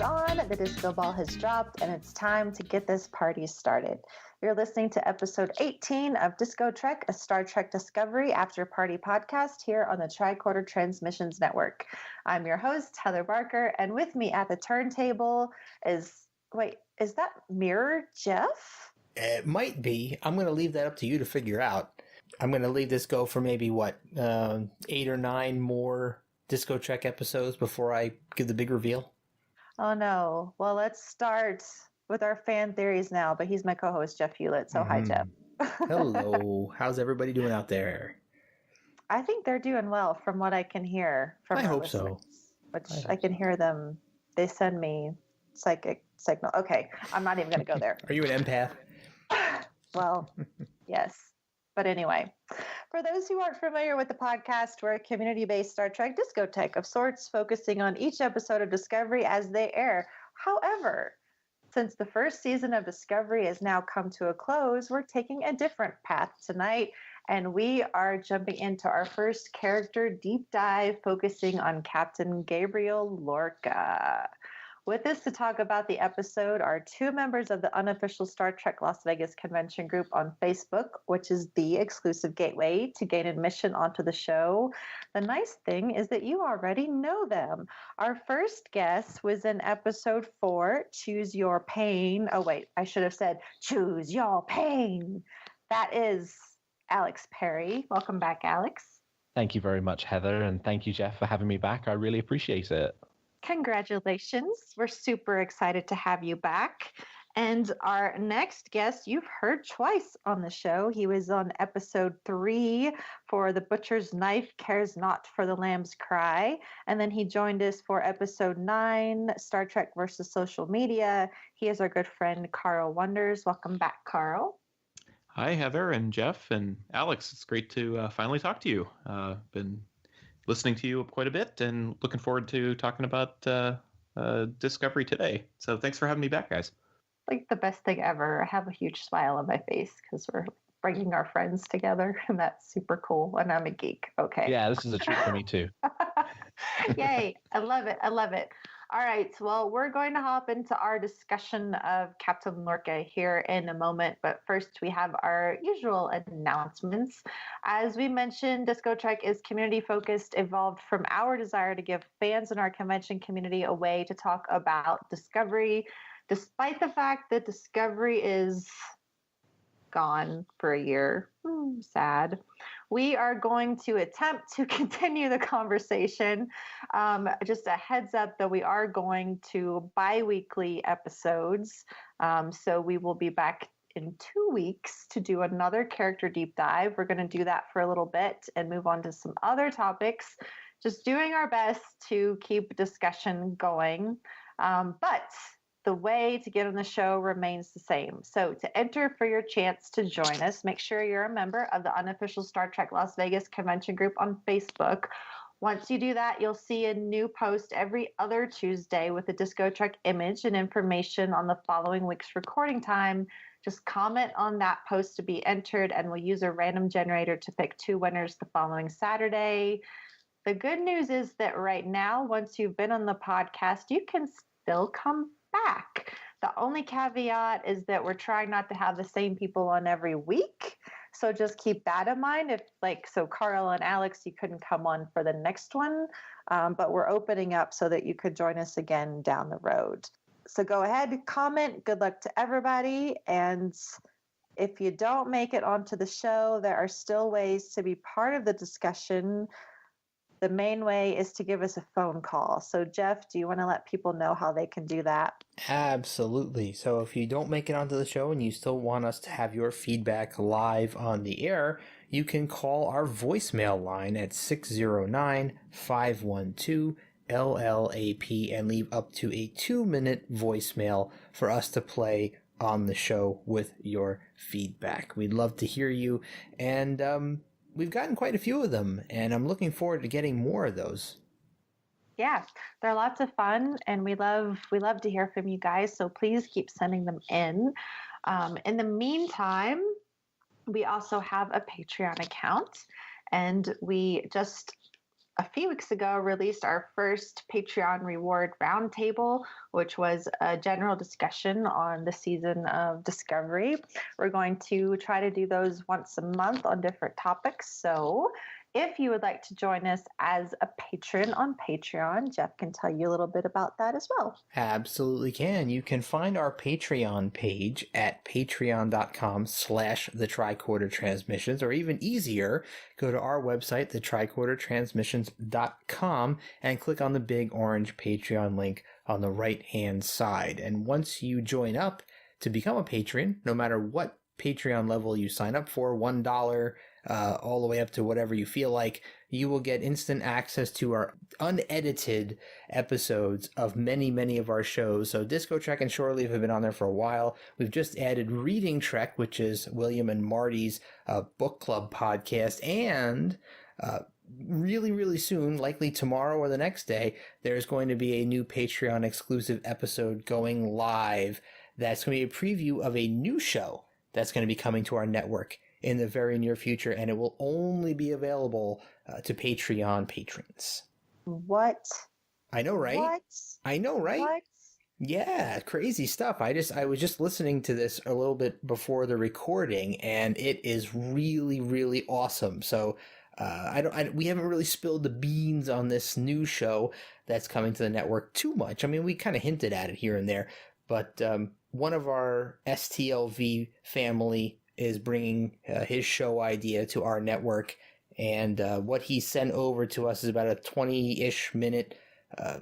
is on, the disco ball has dropped, and it's time to get this party started. You're listening to episode 18 of DiscoTrek, a Star Trek Discovery after party podcast here on the Tricorder Transmissions Network. I'm your host, Heather Barker, and with me at the turntable is that Mirror Jeff? It might be. I'm going to leave that up to you to figure out. I'm going to leave this go for maybe, 8 or 9 more DiscoTrek episodes before I give the big reveal? Oh, no. Well, let's start with our fan theories now, but he's my co-host, Jeff Hewlett, so hi, Jeff. Hello. How's everybody doing out there? I think they're doing well from what I can hear from I our hope listeners, so. Which I can hear them. They send me psychic signal. Okay, I'm not even going to go there. Are you an empath? Well, yes. But anyway, for those who aren't familiar with the podcast, we're a community-based Star Trek discotheque of sorts, focusing on each episode of Discovery as they air. However, since the first season of Discovery has now come to a close, we're taking a different path tonight, and we are jumping into our first character deep dive, focusing on Captain Gabriel Lorca. With us to talk about the episode are 2 members of the unofficial Star Trek Las Vegas convention group on Facebook, which is the exclusive gateway to gain admission onto the show. The nice thing is that you already know them. Our first guest was in episode 4, Choose Your Pain. Oh, wait, I should have said Choose Your Pain. That is Alex Perry. Welcome back, Alex. Thank you very much, Heather, and thank you, Jeff, for having me back. I really appreciate it. Congratulations. We're super excited to have you back. And our next guest, you've heard twice on the show. He was on episode 3 for The Butcher's Knife Cares Not for the Lamb's Cry. And then he joined us for episode 9, Star Trek versus Social Media. He is our good friend, Carl Wonders. Welcome back, Carl. Hi, Heather and Jeff and Alex. It's great to finally talk to you. Been listening to you quite a bit and looking forward to talking about Discovery today. So thanks for having me back, guys. Like the best thing ever. I have a huge smile on my face because we're bringing our friends together, and that's super cool. And I'm a geek. Okay. Yeah, this is a treat for me too. Yay. I love it. I love it. All right. Well, we're going to hop into our discussion of Captain Lorca here in a moment. But first, we have our usual announcements. As we mentioned, DiscoTrek is community-focused, evolved from our desire to give fans in our convention community a way to talk about Discovery, despite the fact that Discovery is gone for a year. Sad. We are going to attempt to continue the conversation. Just a heads up that we are going to bi-weekly episodes. So we will be back in 2 weeks to do another character deep dive. We're going to do that for a little bit and move on to some other topics. Just doing our best to keep discussion going. But the way to get on the show remains the same. So to enter for your chance to join us, make sure you're a member of the unofficial Star Trek Las Vegas convention group on Facebook. Once you do that, you'll see a new post every other Tuesday with a DiscoTrek image and information on the following week's recording time. Just comment on that post to be entered, and we'll use a random generator to pick 2 winners the following Saturday. The good news is that right now, once you've been on the podcast, you can still come back. The only caveat is that we're trying not to have the same people on every week. So just keep that in mind. So Carl and Alex, you couldn't come on for the next one, but we're opening up so that you could join us again down the road. So go ahead, comment. Good luck to everybody. And if you don't make it onto the show, there are still ways to be part of the discussion. The main way is to give us a phone call. So, Jeff, do you want to let people know how they can do that? Absolutely. So if you don't make it onto the show and you still want us to have your feedback live on the air, you can call our voicemail line at 609-512-LLAP and leave up to a 2-minute voicemail for us to play on the show with your feedback. We'd love to hear you, and we've gotten quite a few of them, and I'm looking forward to getting more of those. Yeah, they're lots of fun, and we love to hear from you guys, so please keep sending them in. In the meantime, we also have a Patreon account, and we just a few weeks ago, released our first Patreon reward roundtable, which was a general discussion on the season of Discovery. We're going to try to do those once a month on different topics. So if you would like to join us as a patron on Patreon, Jeff can tell you a little bit about that as well. Absolutely can. You can find our Patreon page at patreon.com/the-tricorder-transmissions, or even easier, go to our website, the-tricorder-transmissions.com, and click on the big orange Patreon link on the right-hand side. And once you join up to become a patron, no matter what Patreon level you sign up for, $1, all the way up to whatever you feel like, you will get instant access to our unedited episodes of many, many of our shows. So DiscoTrek and Shore Leave have been on there for a while. We've just added Reading Trek, which is William and Marty's book club podcast. And really, really soon, likely tomorrow or the next day, there's going to be a new Patreon exclusive episode going live. That's going to be a preview of a new show that's going to be coming to our network in the very near future, and it will only be available to Patreon patrons. What? I know, right? What? I know, right? What? Yeah, crazy stuff. I was just listening to this a little bit before the recording, and it is really, really awesome. So we haven't really spilled the beans on this new show that's coming to the network too much. I mean, we kind of hinted at it here and there, but one of our STLV family is bringing his show idea to our network, and what he sent over to us is about a 20-ish minute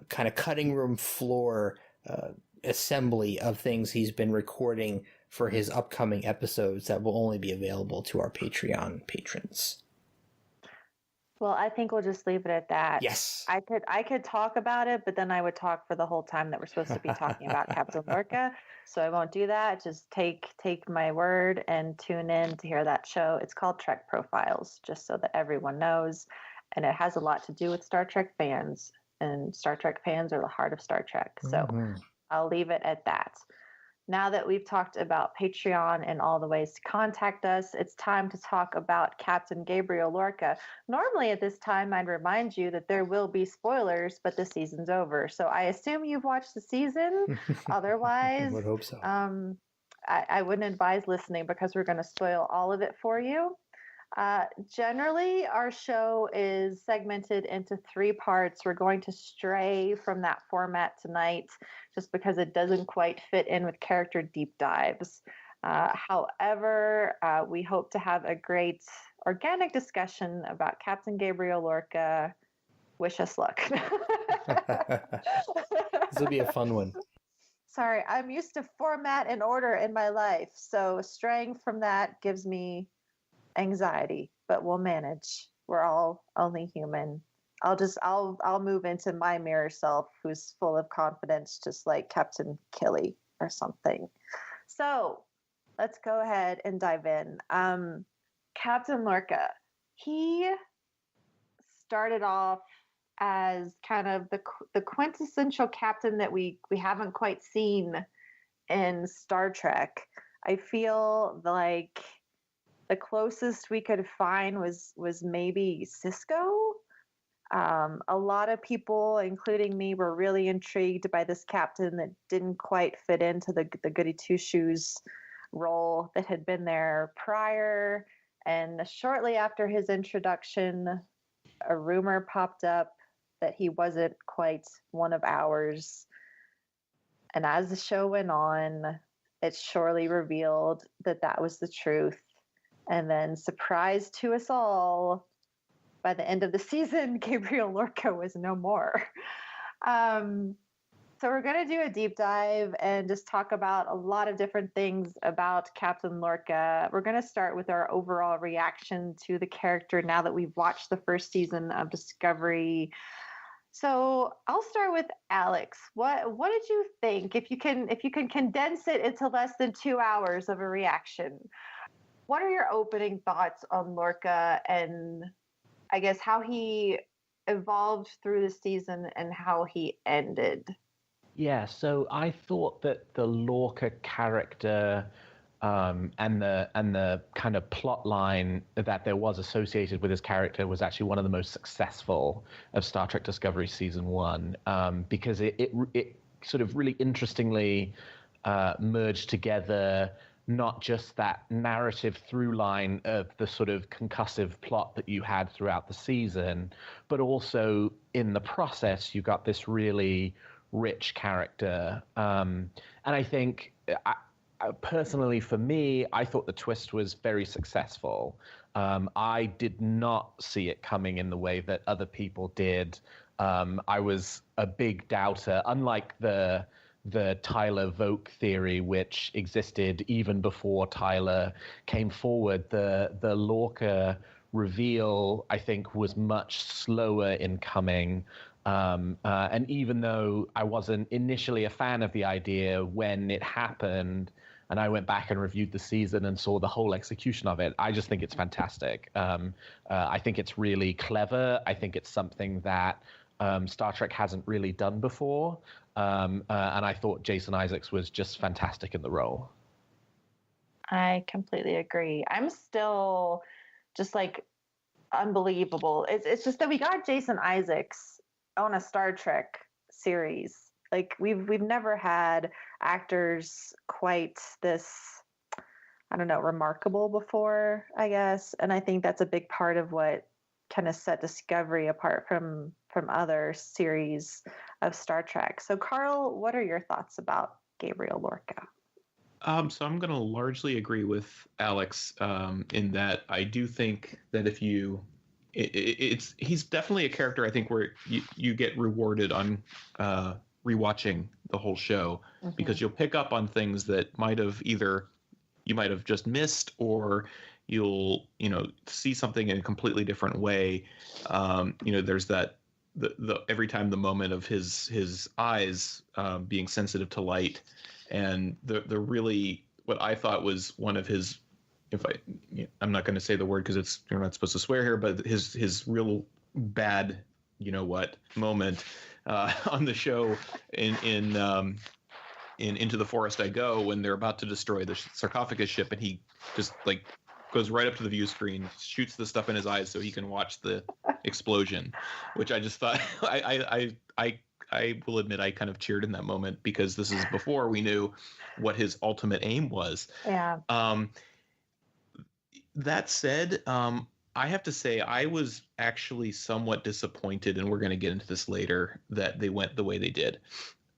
kind of cutting room floor assembly of things he's been recording for his upcoming episodes that will only be available to our Patreon patrons. Well, I think we'll just leave it at that. Yes. I could talk about it, but then I would talk for the whole time that we're supposed to be talking about Captain Lorca. So I won't do that. Just take my word and tune in to hear that show. It's called Trek Profiles, just so that everyone knows. And it has a lot to do with Star Trek fans. And Star Trek fans are the heart of Star Trek. So I'll leave it at that. Now that we've talked about Patreon and all the ways to contact us, it's time to talk about Captain Gabriel Lorca. Normally at this time, I'd remind you that there will be spoilers, but the season's over. So I assume you've watched the season. Otherwise, I would hope so. I wouldn't advise listening because we're going to spoil all of it for you. Generally, our show is segmented into 3 parts. We're going to stray from that format tonight just because it doesn't quite fit in with character deep dives. However, we hope to have a great organic discussion about Captain Gabriel Lorca. Wish us luck. This will be a fun one. Sorry, I'm used to format and order in my life, so straying from that gives me anxiety, but we'll manage. We're all only human. I'll move into my mirror self who's full of confidence, just like Captain Killy or something. So let's go ahead and dive in. Captain Lorca, he started off as kind of the quintessential captain that we haven't quite seen in Star Trek. I feel like the closest we could find was maybe Cisco. A lot of people, including me, were really intrigued by this captain that didn't quite fit into the goody two-shoes role that had been there prior. And shortly after his introduction, a rumor popped up that he wasn't quite one of ours. And as the show went on, it surely revealed that that was the truth. And then, surprise to us all, by the end of the season, Gabriel Lorca was no more. So we're going to do a deep dive and just talk about a lot of different things about Captain Lorca. We're going to start with our overall reaction to the character now that we've watched the first season of Discovery. So I'll start with Alex. What did you think? If you can condense it into less than 2 hours of a reaction, what are your opening thoughts on Lorca and I guess how he evolved through the season and how he ended? Yeah, so I thought that the Lorca character and the kind of plot line that there was associated with his character was actually one of the most successful of Star Trek Discovery season 1, because it sort of really interestingly merged together not just that narrative through line of the sort of concussive plot that you had throughout the season, but also in the process you got this really rich character. And I think personally, for me, I thought the twist was very successful. I did not see it coming in the way that other people did. I was a big doubter, unlike the Tyler Voke theory, which existed even before Tyler came forward. The Lorca reveal, I think, was much slower in coming. And even though I wasn't initially a fan of the idea, when it happened and I went back and reviewed the season and saw the whole execution of it, I just think it's fantastic. I think it's really clever. I think it's something that Star Trek hasn't really done before. And I thought Jason Isaacs was just fantastic in the role. I completely agree. I'm still just like unbelievable. It's just that we got Jason Isaacs on a Star Trek series. Like we've never had actors quite this, I don't know, remarkable before, I guess. And I think that's a big part of what kind of set Discovery apart from other series of Star Trek. So Carl, what are your thoughts about Gabriel Lorca? So I'm going to largely agree with Alex in that I do think that if you, he's definitely a character I think where you get rewarded on rewatching the whole show, because you'll pick up on things that you might have just missed, or you'll see something in a completely different way. There's that the every time the moment of his eyes being sensitive to light, and the really what I thought was one of his, I'm not going to say the word because you're not supposed to swear here, but his real bad moment on the show in Into the Forest I Go, when they're about to destroy the sarcophagus ship, and he just like goes right up to the view screen, shoots the stuff in his eyes so he can watch the explosion, which I just thought I will admit I kind of cheered in that moment, because this is before we knew what his ultimate aim was. Yeah. That said, I have to say I was actually somewhat disappointed, and we're going to get into this later, that they went the way they did.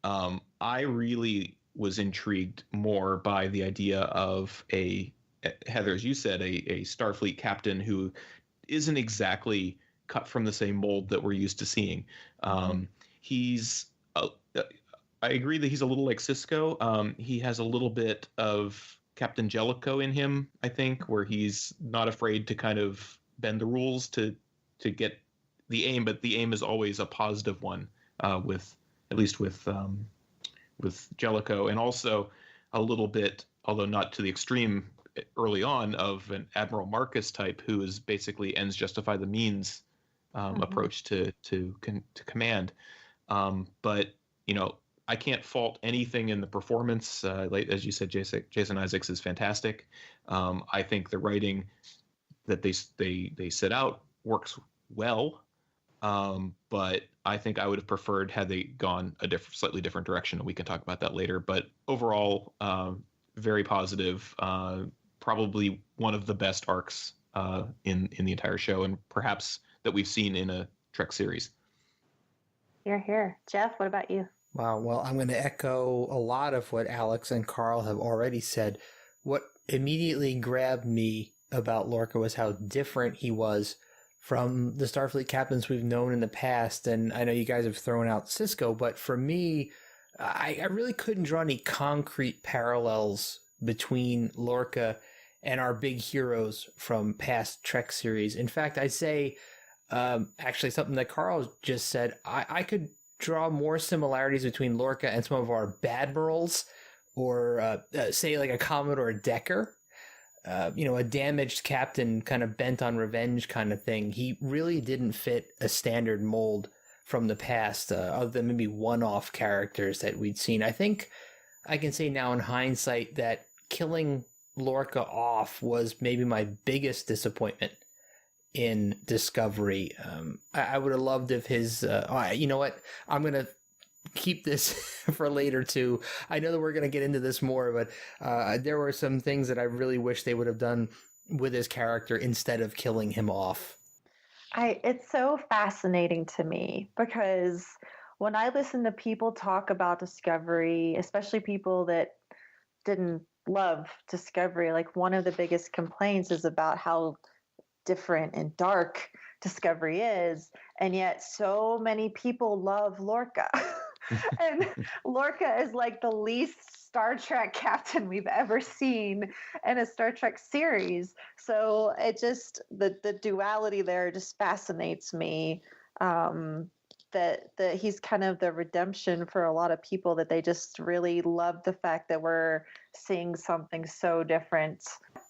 I really was intrigued more by the idea of Heather, as you said, a Starfleet captain who isn't exactly cut from the same mold that we're used to seeing. I agree that he's a little like Sisko. He has a little bit of Captain Jellicoe in him, I think, where he's not afraid to kind of bend the rules to get the aim, but the aim is always a positive one, with Jellicoe, and also a little bit, although not to the extreme early on, of an Admiral Marcus type, who is basically ends justify the means approach to command. But I can't fault anything in the performance. Like as you said, Jason Isaacs is fantastic. I think the writing that they set out works well, but I think I would have preferred had they gone a slightly different direction, and we can talk about that later. But overall, very positive. Probably one of the best arcs in the entire show, and perhaps that we've seen in a Trek series. Here. Jeff, what about you? Wow. Well, I'm going to echo a lot of what Alex and Carl have already said. What immediately grabbed me about Lorca was how different he was from the Starfleet captains we've known in the past. And I know you guys have thrown out Sisko, but for me, I really couldn't draw any concrete parallels between Lorca and our big heroes from past Trek series. In fact, I'd say, actually something that Carl just said, I could draw more similarities between Lorca and some of our Badmirals, or say like a Commodore Decker. A damaged captain kind of bent on revenge kind of thing. He really didn't fit a standard mold from the past, other than maybe one-off characters that we'd seen. I think I can say now in hindsight that killing Lorca off was maybe my biggest disappointment in Discovery. I would have loved if his... you know what? I'm going to keep this for later too. I know that we're going to get into this more, but there were some things that I really wish they would have done with his character instead of killing him off. It's so fascinating to me because when I listen to people talk about Discovery, especially people that didn't love Discovery, like one of the biggest complaints is about how different and dark Discovery is, and yet so many people love Lorca. And Lorca is like the least Star Trek captain we've ever seen in a Star Trek series. So it just, the duality there just fascinates me. That he's kind of the redemption for a lot of people, that they just really love the fact that we're seeing something so different.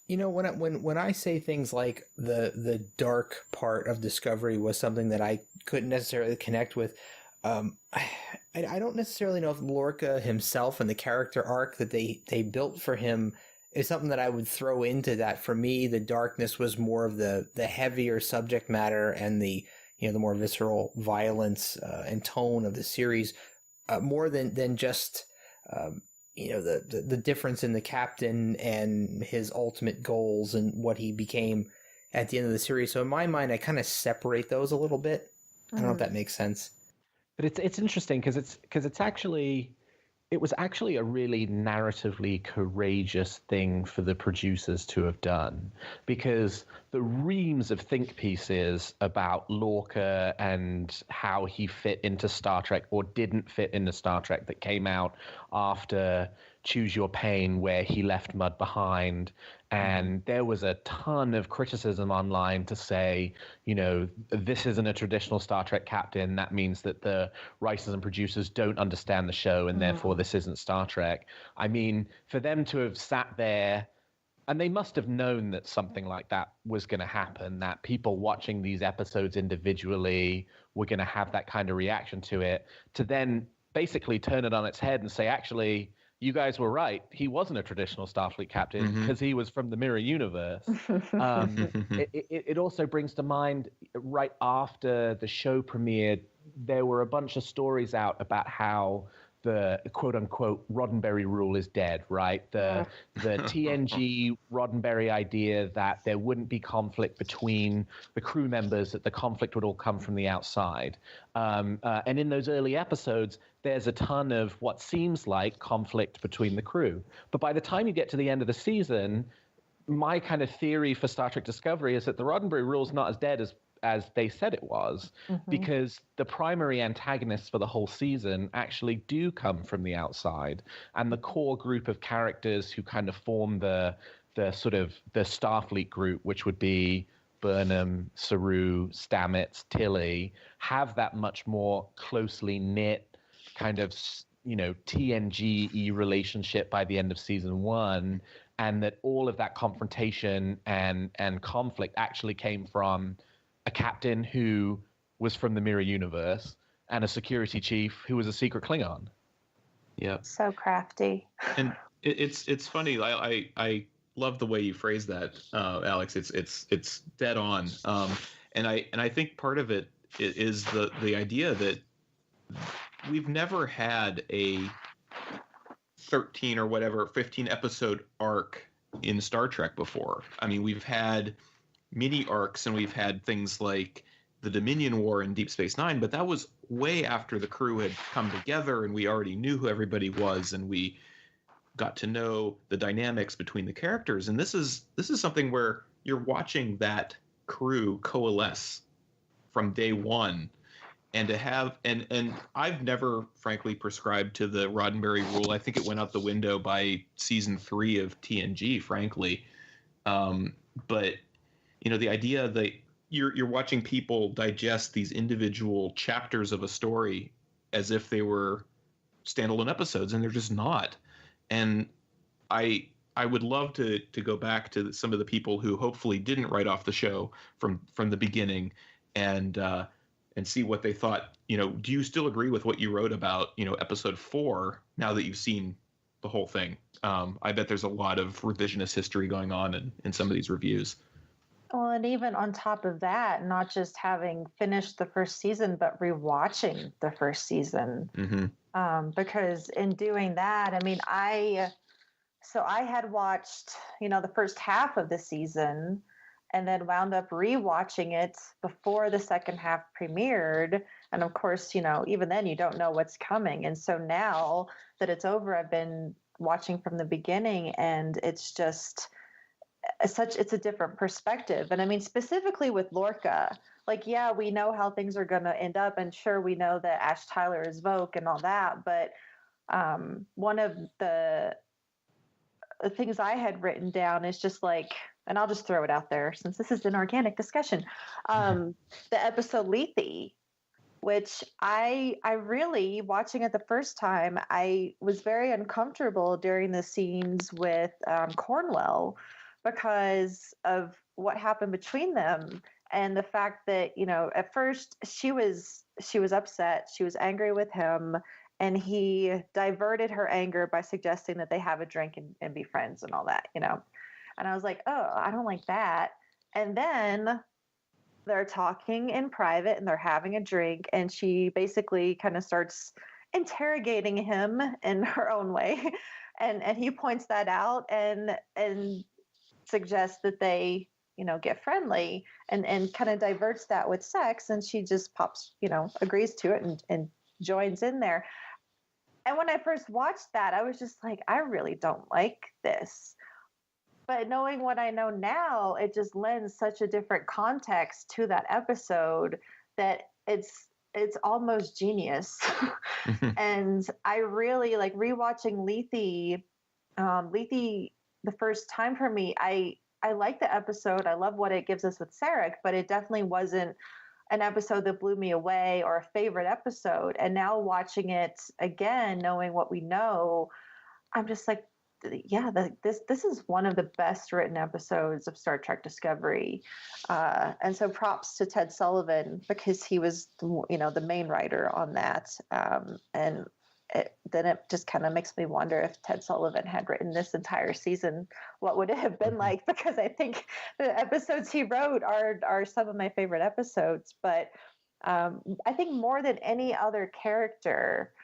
You know, when I say things like the dark part of Discovery was something that I couldn't necessarily connect with, I don't necessarily know if Lorca himself and the character arc that they built for him is something that I would throw into that. For me, the darkness was more of the heavier subject matter and the more visceral violence and tone of the series, more than just the difference in the captain and his ultimate goals and what he became at the end of the series. So in my mind, I kind of separate those a little bit. I don't know if that makes sense. But it's interesting because it was actually a really narratively courageous thing for the producers to have done, because the reams of think pieces about Lorca and how he fit into Star Trek or didn't fit into Star Trek that came out after Choose Your Pain, where he left Mud behind. And there was a ton of criticism online to say, this isn't a traditional Star Trek captain. That means that the writers and producers don't understand the show, and therefore this isn't Star Trek. I mean, for them to have sat there, and they must have known that something like that was going to happen, that people watching these episodes individually were going to have that kind of reaction to it, to then basically turn it on its head and say, actually, you guys were right. He wasn't a traditional Starfleet captain because he was from the Mirror Universe. It also brings to mind, right after the show premiered, there were a bunch of stories out about how the quote-unquote Roddenberry rule is dead, right? The TNG Roddenberry idea that there wouldn't be conflict between the crew members, that the conflict would all come from the outside. And in those early episodes, there's a ton of what seems like conflict between the crew. But by the time you get to the end of the season, my kind of theory for Star Trek Discovery is that the Roddenberry rule is not as dead as they said it was, because the primary antagonists for the whole season actually do come from the outside, and the core group of characters who kind of form the sort of the Starfleet group, which would be Burnham, Saru, Stamets, Tilly, have that much more closely knit kind of TNG-y relationship by the end of season one, and that all of that confrontation and conflict actually came from a captain who was from the Mirror Universe and a security chief who was a secret Klingon. Yeah. So crafty. And it's funny. I love the way you phrase that, Alex. It's dead on. And I think part of it is the idea that we've never had a 13 or whatever 15 episode arc in Star Trek before. I mean, we've had mini arcs, and we've had things like the Dominion War in Deep Space Nine, but that was way after the crew had come together and we already knew who everybody was, and we got to know the dynamics between the characters. And this is something where you're watching that crew coalesce from day one. And to have and I've never frankly prescribed to the Roddenberry rule. I think it went out the window by season 3 of TNG, frankly. But the idea that you're watching people digest these individual chapters of a story as if they were standalone episodes, and they're just not. And I would love to go back to some of the people who hopefully didn't write off the show from the beginning, and see what they thought. Do you still agree with what you wrote about episode 4 now that you've seen the whole thing. I bet there's a lot of revisionist history going on in some of these reviews. Well, and even on top of that, not just having finished the first season, but rewatching the first season. Because in doing that, I mean, I had watched, the first half of the season and then wound up rewatching it before the second half premiered. And of course, even then you don't know what's coming. And so now that it's over, I've been watching from the beginning, and it's just it's a different perspective. And I mean, specifically with Lorca, like, yeah, we know how things are going to end up, and sure, we know that Ash Tyler is Vogue and all that, but one of the things I had written down is just like, and I'll just throw it out there since this is an organic discussion, the episode Lethe, which I really, watching it the first time, I was very uncomfortable during the scenes with Cornwell, because of what happened between them, and the fact that, at first she was upset, she was angry with him, and he diverted her anger by suggesting that they have a drink and be friends and all that, and I was like, oh, I don't like that. And then they're talking in private and they're having a drink, and she basically kind of starts interrogating him in her own way, and he points that out and suggests that they get friendly, and kind of diverts that with sex, and she just pops, agrees to it and joins in there. And when I first watched that, I was just like, I really don't like this. But knowing what I know now, it just lends such a different context to that episode that it's almost genius. And I really like rewatching Lethe. Lethe, the first time for me, I like the episode. I love what it gives us with Sarek, but it definitely wasn't an episode that blew me away or a favorite episode. And now watching it again, knowing what we know, I'm just like, yeah, this is one of the best written episodes of Star Trek Discovery. And so props to Ted Sullivan, because he was, the main writer on that. And then it just kind of makes me wonder, if Ted Sullivan had written this entire season, what would it have been like? Because I think the episodes he wrote are some of my favorite episodes. But I think more than any other character,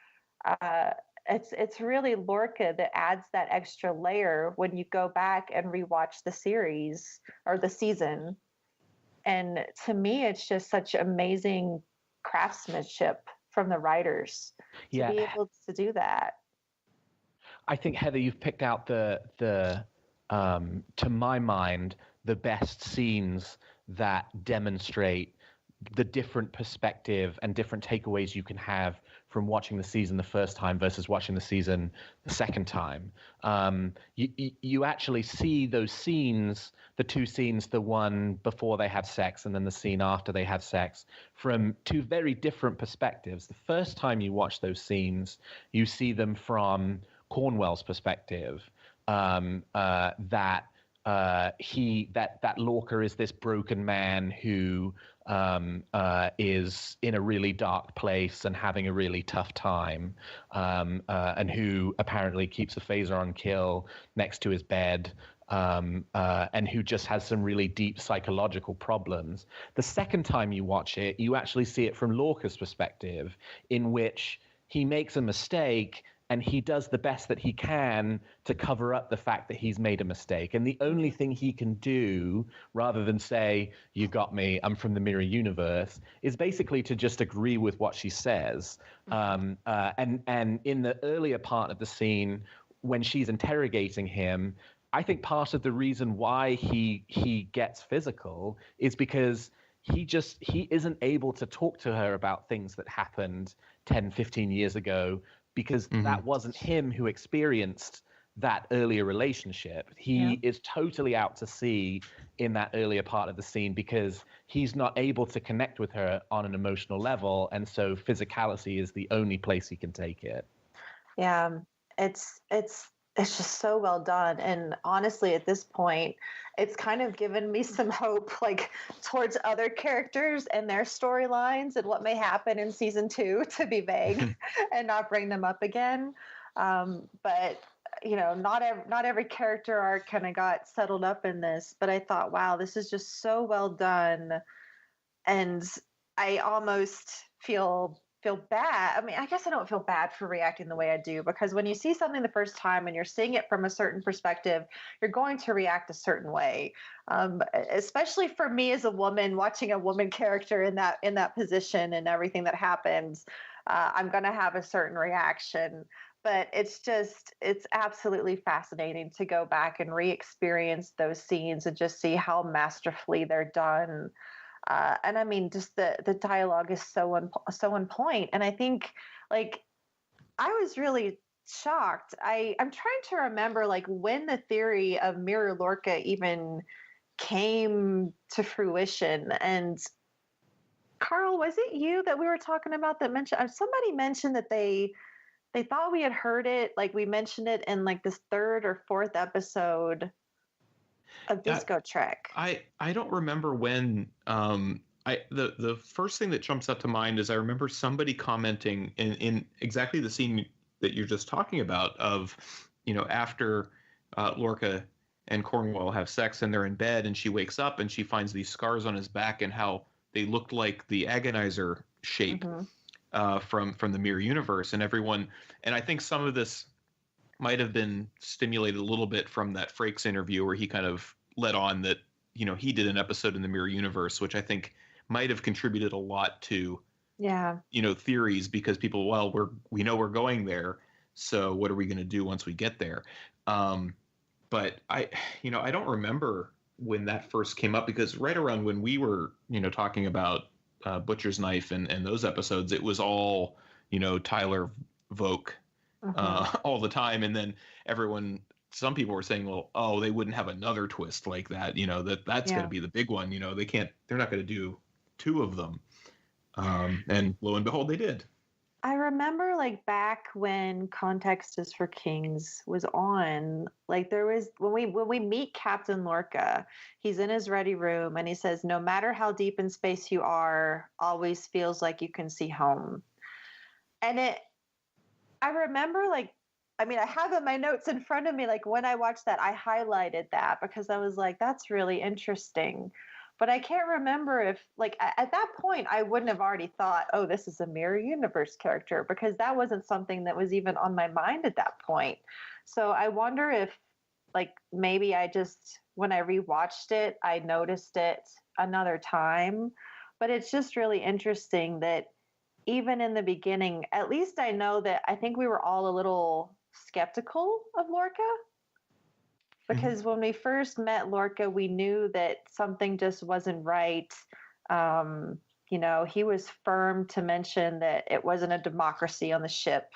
it's really Lorca that adds that extra layer when you go back and rewatch the series or the season. And to me, it's just such amazing craftsmanship from the writers to be able to do that. I think, Heather, you've picked out the to my mind, the best scenes that demonstrate the different perspective and different takeaways you can have from watching the season the first time versus watching the season the second time. You actually see those scenes, the two scenes, the one before they have sex and then the scene after they have sex, from two very different perspectives. The first time you watch those scenes, you see them from Cornwell's perspective, that Lorca is this broken man who is in a really dark place and having a really tough time, and who apparently keeps a phaser on kill next to his bed, and who just has some really deep psychological problems. The second time you watch it, you actually see it from Lorca's perspective, in which he makes a mistake and he does the best that he can to cover up the fact that he's made a mistake. And the only thing he can do, rather than say, you got me, I'm from the mirror universe, is basically to just agree with what she says. And in the earlier part of the scene, when she's interrogating him, I think part of the reason why he gets physical is because he isn't able to talk to her about things that happened 10, 15 years ago, because that wasn't him who experienced that earlier relationship. He is totally out to sea in that earlier part of the scene because he's not able to connect with her on an emotional level, and so physicality is the only place he can take it. Yeah, it's just so well done. And honestly, at this point, it's kind of given me some hope, like, towards other characters and their storylines and what may happen in season 2, to be vague and not bring them up again. But not every character arc kind of got settled up in this, but I thought, wow, this is just so well done, and I almost feel bad. I mean, I guess I don't feel bad for reacting the way I do, because when you see something the first time and you're seeing it from a certain perspective, you're going to react a certain way. Especially for me as a woman, watching a woman character in that position and everything that happens, I'm going to have a certain reaction. But it's absolutely fascinating to go back and re-experience those scenes and just see how masterfully they're done. And I mean, just the dialogue is so on point. And I think, like, I was really shocked. I'm trying to remember, like, when the theory of Mirror Lorca even came to fruition. And Carl, was it you that we were talking about that mentioned? Somebody mentioned that they thought we had heard it, like we mentioned it in like this third or fourth episode of DiscoTrek. I don't remember when. The first thing that jumps up to mind is I remember somebody commenting in exactly the scene that you're just talking about of, after Lorca and Cornwell have sex and they're in bed and she wakes up and she finds these scars on his back and how they looked like the agonizer shape from the mirror universe, and I think some of this might have been stimulated a little bit from that Frakes interview where he kind of let on that, he did an episode in the mirror universe, which I think might have contributed a lot to, theories, because people, well, we know we're going there, so what are we going to do once we get there? But I don't remember when that first came up, because right around when we were, talking about Butcher's Knife and those episodes, it was all, Tyler Voke all the time. And then some people were saying, well, oh, they wouldn't have another twist like that, that's going to be the big one. They're not going to do two of them. And lo and behold, they did. I remember, like, back when Context is for Kings was on, like, there was, when we meet Captain Lorca, he's in his ready room and he says, no matter how deep in space you are, always feels like you can see home. And I remember, like, I mean, I have in my notes in front of me, like, when I watched that, I highlighted that because I was like, that's really interesting. But I can't remember if, like, at that point, I wouldn't have already thought, oh, this is a Mirror Universe character, because that wasn't something that was even on my mind at that point. So I wonder if, like, maybe when I rewatched it, I noticed it another time. But it's just really interesting that even in the beginning, at least I know that I think we were all a little skeptical of Lorca. Because when we first met Lorca, we knew that something just wasn't right. He was firm to mention that it wasn't a democracy on the ship.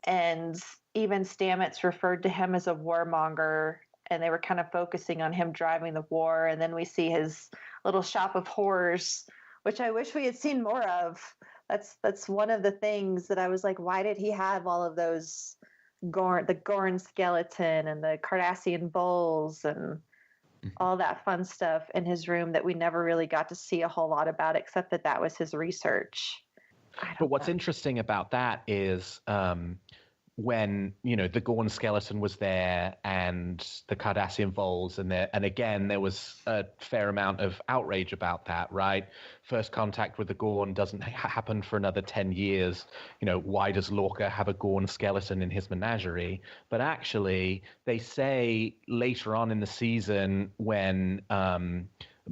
And even Stamets referred to him as a warmonger, and they were kind of focusing on him driving the war. And then we see his little shop of horrors, which I wish we had seen more of. That's one of the things that I was like, why did he have all of those the Gorn skeleton and the Cardassian bowls and all that fun stuff in his room that we never really got to see a whole lot about, except that was his research. But what's interesting about that is when the Gorn skeleton was there and the Cardassian Voles, and again there was a fair amount of outrage about that, right? First contact with the Gorn doesn't happen for another 10 years. Why does Lorca have a Gorn skeleton in his menagerie? But actually, they say later on in the season when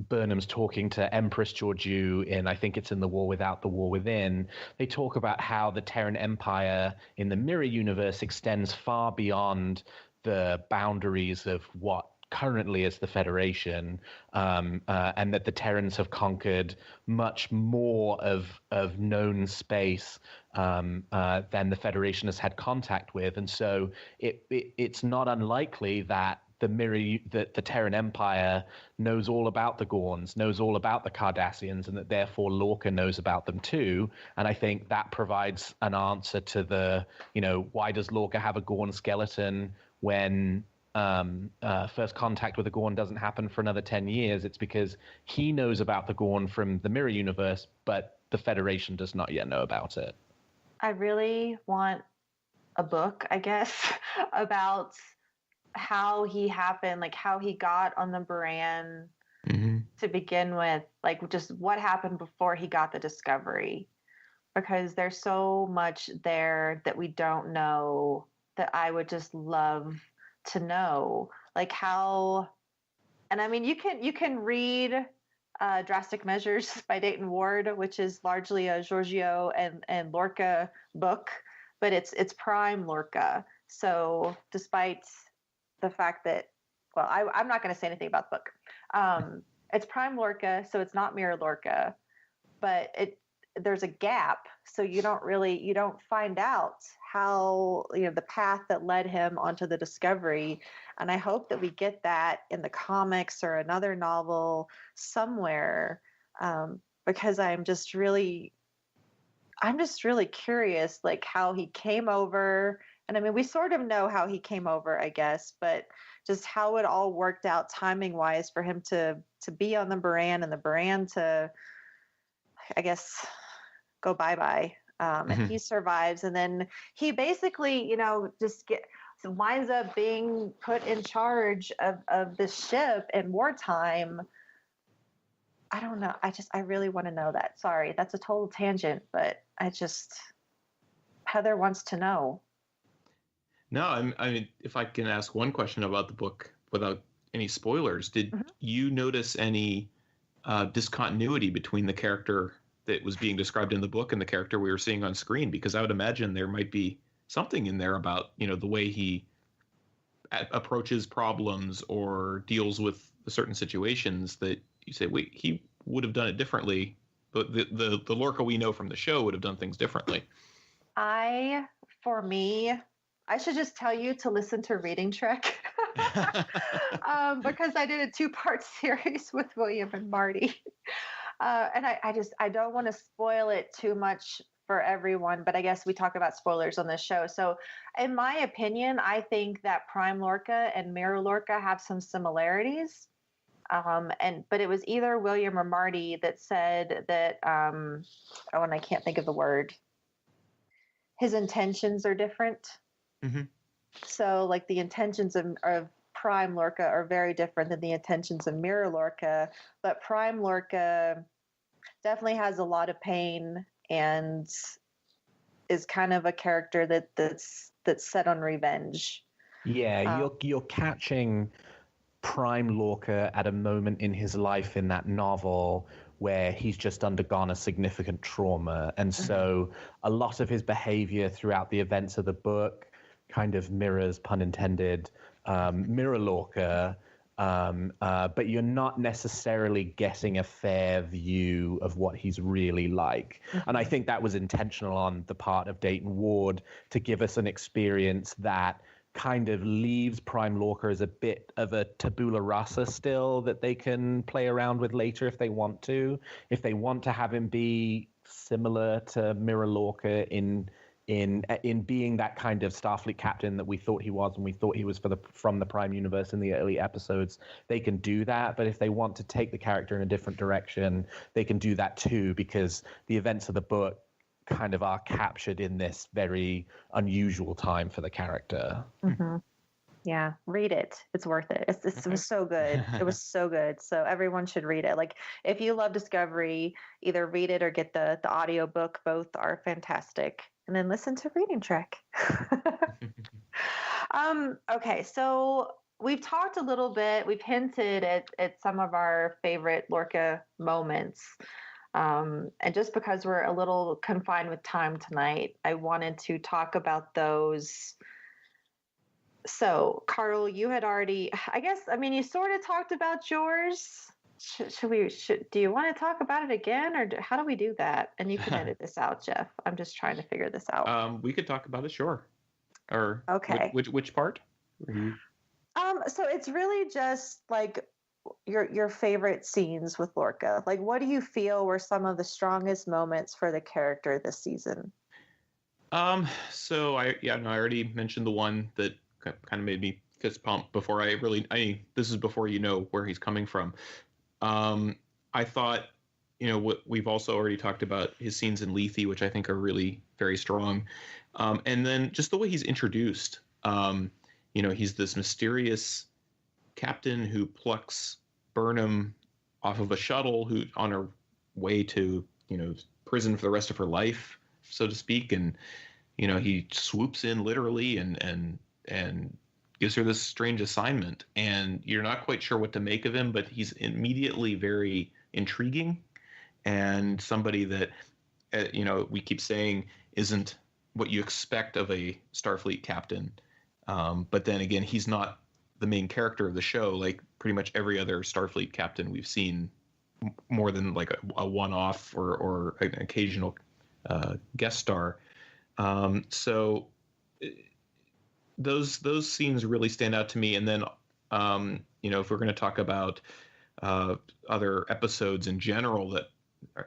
Burnham's talking to Empress Georgiou I think it's in The War Without, The War Within, they talk about how the Terran Empire in the Mirror Universe extends far beyond the boundaries of what currently is the Federation, and that the Terrans have conquered much more of known space than the Federation has had contact with. And so it's not unlikely that the Terran Empire knows all about the Gorns, knows all about the Cardassians, and that therefore Lorca knows about them too. And I think that provides an answer to the, why does Lorca have a Gorn skeleton when first contact with the Gorn doesn't happen for another 10 years? It's because he knows about the Gorn from the Mirror Universe, but the Federation does not yet know about it. I really want a book, I guess, about how he happened, like how he got on the Baran to begin with, like just what happened before he got the discovery. Because there's so much there that we don't know that I would just love to know. Like how, and I mean, you can read Drastic Measures by Dayton Ward, which is largely a Giorgio and Lorca book, but it's prime Lorca. So despite the fact that, well, I'm not going to say anything about the book. It's prime Lorca, so it's not mirror Lorca, but there's a gap, so you don't find out how, the path that led him onto the discovery. And I hope that we get that in the comics or another novel somewhere, because I'm just really curious, like how he came over. And I mean, we sort of know how he came over, I guess, but just how it all worked out timing wise for him to be on the Baran, and the Baran to, I guess, go bye-bye. And he survives. And then he basically, just winds up being put in charge of this ship in wartime. I don't know. I really want to know that. Sorry, that's a total tangent, but Heather wants to know. No, I mean, if I can ask one question about the book without any spoilers, did you notice any discontinuity between the character that was being described in the book and the character we were seeing on screen? Because I would imagine there might be something in there about, the way he approaches problems or deals with certain situations that you say, wait, he would have done it differently. But the Lorca we know from the show would have done things differently. For me, I should just tell you to listen to Reading Trek. Because I did a 2-part series with William and Marty. And I don't want to spoil it too much for everyone, but I guess we talk about spoilers on this show. So in my opinion, I think that Prime Lorca and Mirror Lorca have some similarities. But it was either William or Marty that said that, and I can't think of the word, his intentions are different. So like the intentions of Prime Lorca are very different than the intentions of Mirror Lorca, but Prime Lorca definitely has a lot of pain and is kind of a character that's set on revenge. Yeah, you're catching Prime Lorca at a moment in his life in that novel where he's just undergone a significant trauma, and so a lot of his behavior throughout the events of the book kind of mirrors, pun intended, Mirror Lorca, but you're not necessarily getting a fair view of what he's really like. And I think that was intentional on the part of Dayton Ward to give us an experience that kind of leaves Prime Lorca as a bit of a tabula rasa still that they can play around with later if they want to. If they want to have him be similar to Mirror Lorca in being that kind of Starfleet captain that we thought he was, and we thought he was from the Prime universe in the early episodes, they can do that. But if they want to take the character in a different direction, they can do that too, because the events of the book kind of are captured in this very unusual time for the character. Yeah, read it. It's worth it. It was so good. It was so good. So everyone should read it. Like if you love Discovery, either read it or get the audio book. Both are fantastic. And then listen to Reading Trek. Okay, so we've talked a little bit. We've hinted at some of our favorite Lorca moments. And just because we're a little confined with time tonight, I wanted to talk about those. So, Carl, you had already, you sort of talked about yours. Do you want to talk about it again, or how do we do that? And you can edit this out, Jeff. I'm just trying to figure this out. We could talk about it, sure. Or okay. Which part? So it's really just like your favorite scenes with Lorca. Like, what do you feel were some of the strongest moments for the character this season? So I already mentioned the one that kind of made me fist pump before this is before you know where he's coming from. I thought what we've also already talked about, his scenes in Lethe, which I think are really very strong. And then just the way he's introduced. He's this mysterious captain who plucks Burnham off of a shuttle, who on her way to prison for the rest of her life, so to speak, and he swoops in literally and gives her this strange assignment, and you're not quite sure what to make of him, but he's immediately very intriguing, and somebody that we keep saying isn't what you expect of a Starfleet captain. But then again, he's not the main character of the show, like pretty much every other Starfleet captain we've seen, more than like a one-off or an occasional guest star. So those scenes really stand out to me. And then, if we're going to talk about other episodes in general that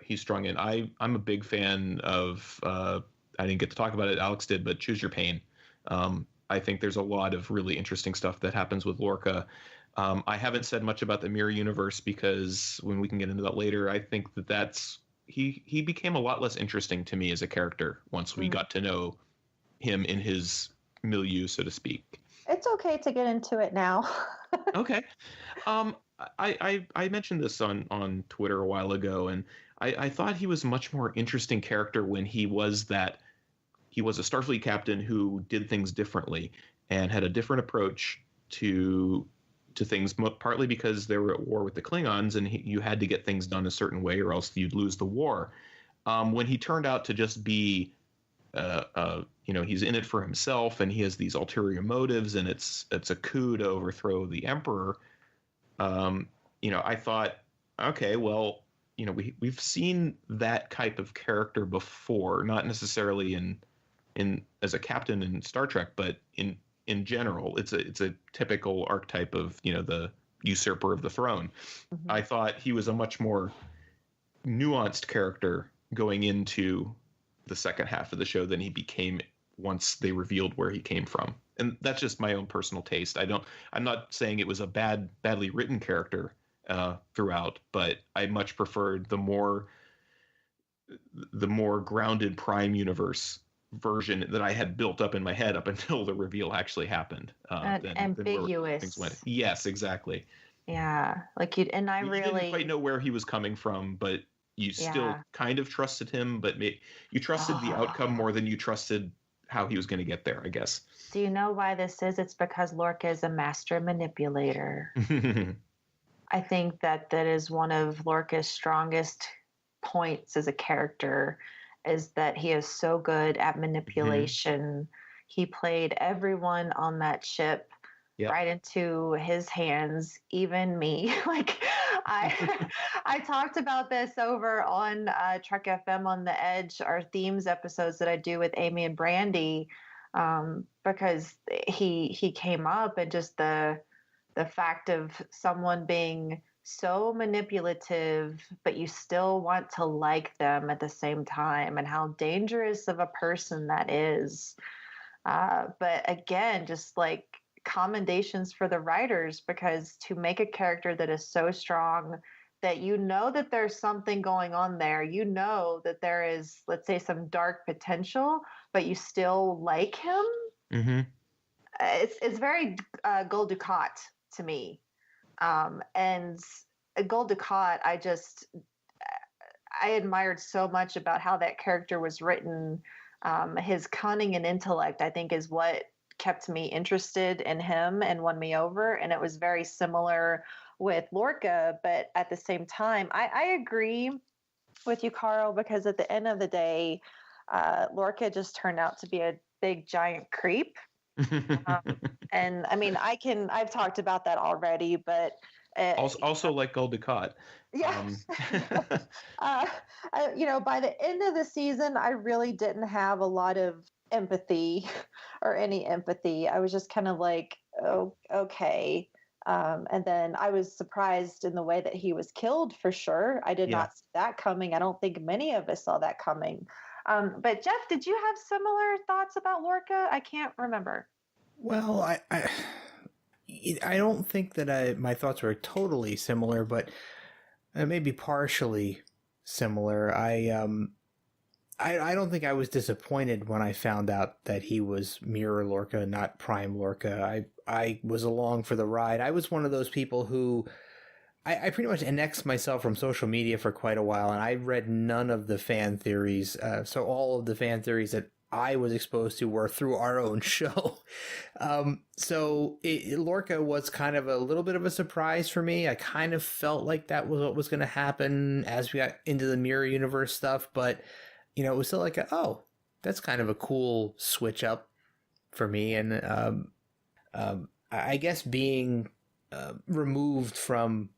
he's strung in, I'm a big fan of, I didn't get to talk about it, Alex did, but Choose Your Pain. I think there's a lot of really interesting stuff that happens with Lorca. I haven't said much about the Mirror Universe because when we can get into that later, I think that's he became a lot less interesting to me as a character once we got to know him in his milieu, so to speak. It's okay to get into it now. Okay. I mentioned this on Twitter a while ago, and I thought he was a much more interesting character when he was a Starfleet captain who did things differently and had a different approach to things, partly because they were at war with the Klingons and you had to get things done a certain way or else you'd lose the war. When he turned out to just be, he's in it for himself and he has these ulterior motives and it's a coup to overthrow the Emperor. I thought, okay, well, we've seen that type of character before, not necessarily in as a captain in Star Trek, but in general, it's a typical archetype of the usurper of the throne. Mm-hmm. I thought he was a much more nuanced character going into the second half of the show than he became once they revealed where he came from. And that's just my own personal taste. I'm not saying it was a badly written character throughout, but I much preferred the more grounded Prime Universe version that I had built up in my head up until the reveal actually happened. Ambiguous. Things went. Yes, exactly. Yeah, like you didn't quite know where he was coming from, but you still kind of trusted him. But you trusted the outcome more than you trusted how he was going to get there, I guess. Do you know why this is? It's because Lorca is a master manipulator. I think that is one of Lorca's strongest points as a character, is that he is so good at manipulation. Mm-hmm. He played everyone on that ship right into his hands, even me. Like I talked about this over on Trek FM on the Edge, our themes episodes that I do with Amy and Brandy, because he came up, and just the fact of someone being so manipulative, but you still want to like them at the same time, and how dangerous of a person that is. But again, just like commendations for the writers, because to make a character that is so strong that that there's something going on there, that there is, let's say, some dark potential, but you still like him. Mm-hmm. It's very Gul Dukat to me. And Gul Dukat, I admired so much about how that character was written. His cunning and intellect, I think, is what kept me interested in him and won me over. And it was very similar with Lorca, but at the same time, I agree with you, Carl, because at the end of the day, Lorca just turned out to be a big giant creep. And I mean, I've talked about that already, but also like Gul Dukat. Yeah. By the end of the season, I really didn't have a lot of empathy or any empathy. I was just kind of like, oh, okay. And then I was surprised in the way that he was killed, for sure. I did not see that coming. I don't think many of us saw that coming. But Jeff, did you have similar thoughts about Lorca? I can't remember. Well, I don't think that my thoughts were totally similar, but maybe partially. similar. I don't think I was disappointed when I found out that he was Mirror Lorca, not Prime Lorca. I was along for the ride. I was one of those people who I pretty much annexed myself from social media for quite a while, and I read none of the fan theories. So all of the fan theories that I was exposed to were through our own show. Lorca was kind of a little bit of a surprise for me. I kind of felt like that was what was going to happen as we got into the Mirror Universe stuff, but it was still like, that's kind of a cool switch up for me. And I guess being removed from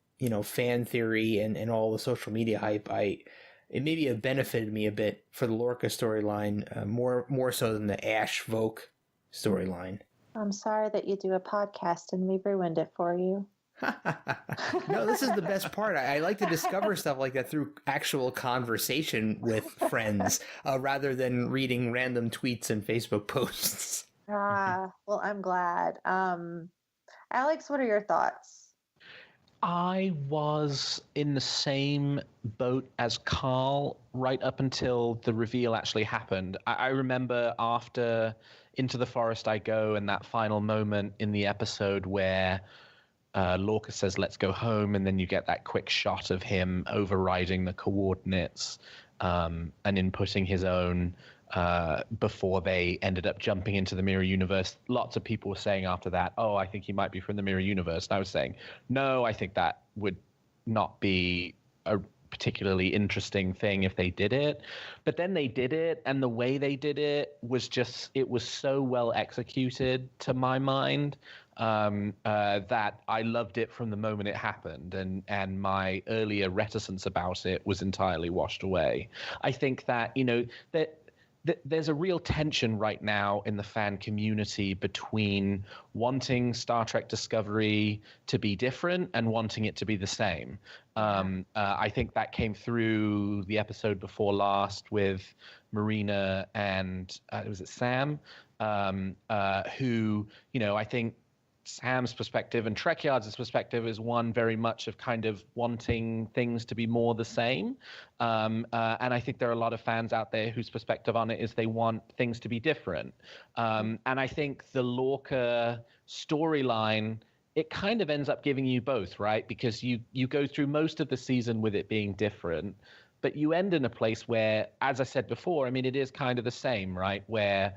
fan theory and all the social media hype, it maybe have benefited me a bit for the Lorca storyline, more so than the Ash Voke storyline. I'm sorry that you do a podcast and we ruined it for you. No, this is the best part. I like to discover stuff like that through actual conversation with friends, rather than reading random tweets and Facebook posts. Well, I'm glad. Alex, what are your thoughts? I was in the same boat as Carl right up until the reveal actually happened. I remember after Into the Forest I Go and that final moment in the episode where Lorca says, "Let's go home," and then you get that quick shot of him overriding the coordinates and inputting his own before they ended up jumping into the Mirror Universe. Lots of people were saying after that, "Oh, I think he might be from the Mirror Universe." And I was saying, no, I think that would not be a particularly interesting thing if they did it. But then they did it, and the way they did it was so well executed to my mind that I loved it from the moment it happened, and my earlier reticence about it was entirely washed away. I think that there's a real tension right now in the fan community between wanting Star Trek Discovery to be different and wanting it to be the same. I think that came through the episode before last with Marina and was it Sam, who, I think Sam's perspective and Trekyard's perspective is one very much of kind of wanting things to be more the same. And I think there are a lot of fans out there whose perspective on it is they want things to be different. And I think the Lorca storyline, it kind of ends up giving you both, right? Because you go through most of the season with it being different, but you end in a place where, as I said before, I mean, it is kind of the same, right? Where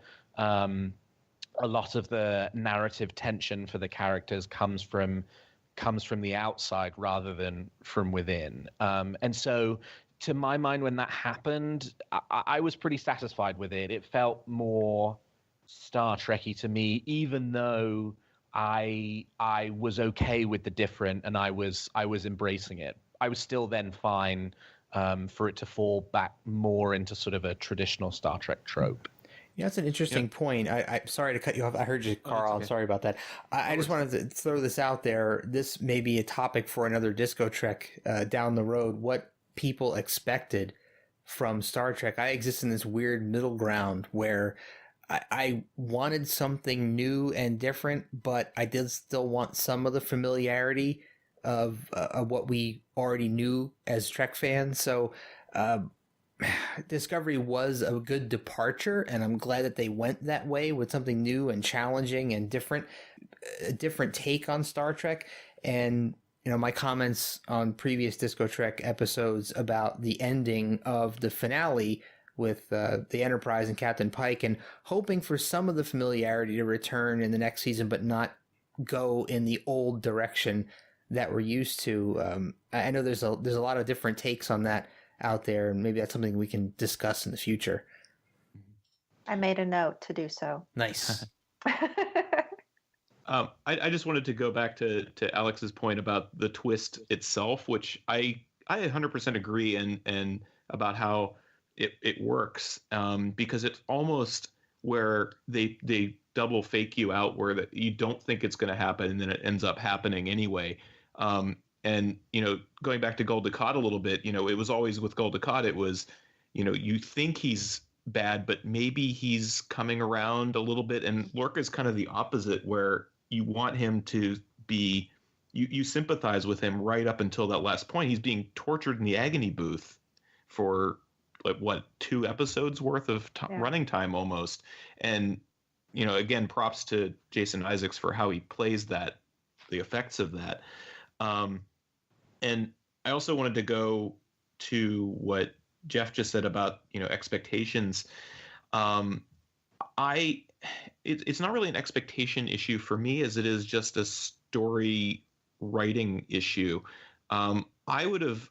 a lot of the narrative tension for the characters comes from the outside rather than from within. And so to my mind, when that happened, I was pretty satisfied with it. It felt more Star Trek-y to me, even though I was okay with the different and I was embracing it. I was still then fine for it to fall back more into sort of a traditional Star Trek trope. Yeah, that's an interesting point. I'm sorry to cut you off. I heard you, Carl. Okay. Sorry about that. I just wanted to throw this out there. This may be a topic for another DiscoTrek down the road. What people expected from Star Trek. I exist in this weird middle ground where I wanted something new and different, but I did still want some of the familiarity of what we already knew as Trek fans. So Discovery was a good departure, and I'm glad that they went that way with something new and challenging and different, a different take on Star Trek. And my comments on previous DiscoTrek episodes about the ending of the finale with the Enterprise and Captain Pike, and hoping for some of the familiarity to return in the next season, but not go in the old direction that we're used to. I know there's a lot of different takes on that out there, and maybe that's something we can discuss in the future. I made a note to do so. Nice. I just wanted to go back to Alex's point about the twist itself, which I 100% agree and about how it works, because it's almost where they double fake you out, where that you don't think it's going to happen and then it ends up happening anyway. And, going back to Gul Dukat a little bit, it was always with Gul Dukat, it was, you think he's bad, but maybe he's coming around a little bit. And Lorca's kind of the opposite, where you want him to be, you sympathize with him right up until that last point. He's being tortured in the agony booth, for like what, 2 episodes worth of running time almost. And again, props to Jason Isaacs for how he plays that, the effects of that. And I also wanted to go to what Jeff just said about expectations. It's not really an expectation issue for me as it is just a story writing issue. I would have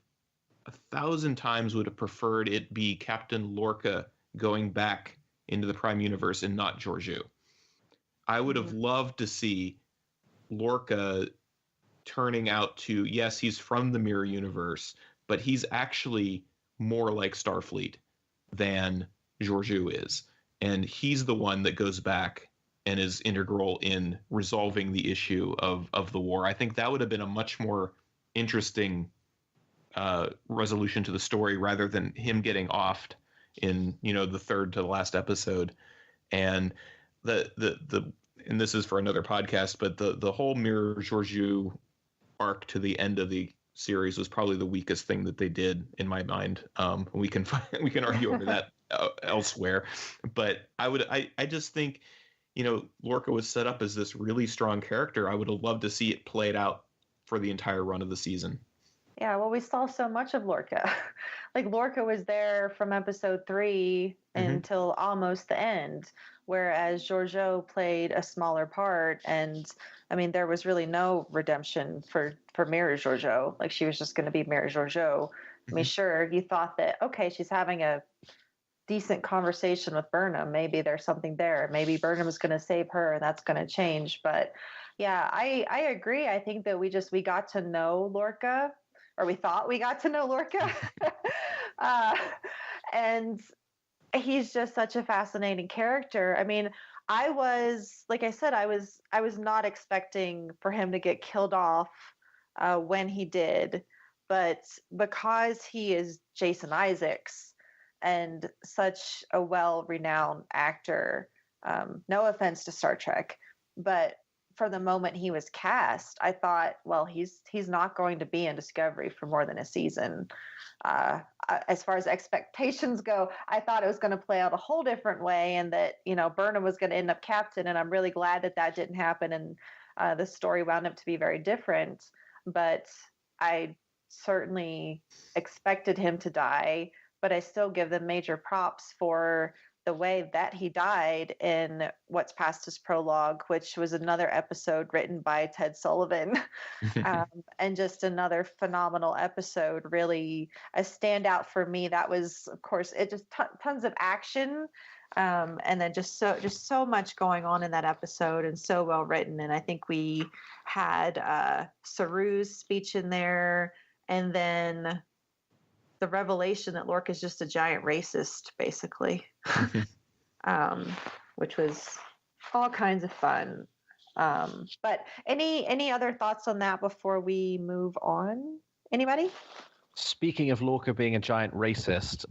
1,000 times would have preferred it be Captain Lorca going back into the Prime Universe and not Georgiou. I would have loved to see Lorca turning out to, yes, he's from the Mirror Universe, but he's actually more like Starfleet than Georgiou is. And he's the one that goes back and is integral in resolving the issue of the war. I think that would have been a much more interesting resolution to the story rather than him getting offed in the third to the last episode. And and this is for another podcast, but the whole Mirror Georgiou arc to the end of the series was probably the weakest thing that they did in my mind. We can argue over that elsewhere, but I just think Lorca was set up as this really strong character. I would have loved to see it played out for the entire run of the season. Yeah, well, we saw so much of Lorca. Like Lorca was there from episode 3 until almost the end, whereas Georgiou played a smaller part. And I mean, there was really no redemption for Mirror Georgiou. Like she was just going to be Mirror Georgiou. I mean, sure, you thought that, okay, she's having a decent conversation with Burnham. Maybe there's something there. Maybe Burnham's going to save her and that's going to change. But yeah, I agree. I think that we got to know Lorca, or we thought we got to know Lorca. And he's just such a fascinating character. I mean, like I said, I was not expecting for him to get killed off when he did, but because he is Jason Isaacs and such a well-renowned actor, no offense to Star Trek, but for the moment he was cast, I thought, well, he's not going to be in Discovery for more than a season. As far as expectations go, I thought it was going to play out a whole different way, and that Burnham was going to end up captain. And I'm really glad that didn't happen, and the story wound up to be very different. But I certainly expected him to die. But I still give them major props for the way that he died in What's Past His Prologue, which was another episode written by Ted Sullivan, and just another phenomenal episode, really a standout for me. That was, of course, it just tons of action, and then just so much going on in that episode, and so well written. And I think we had Saru's speech in there, and then the revelation that Lorca is just a giant racist, basically, which was all kinds of fun. But any other thoughts on that before we move on? Anybody? Speaking of Lorca being a giant racist,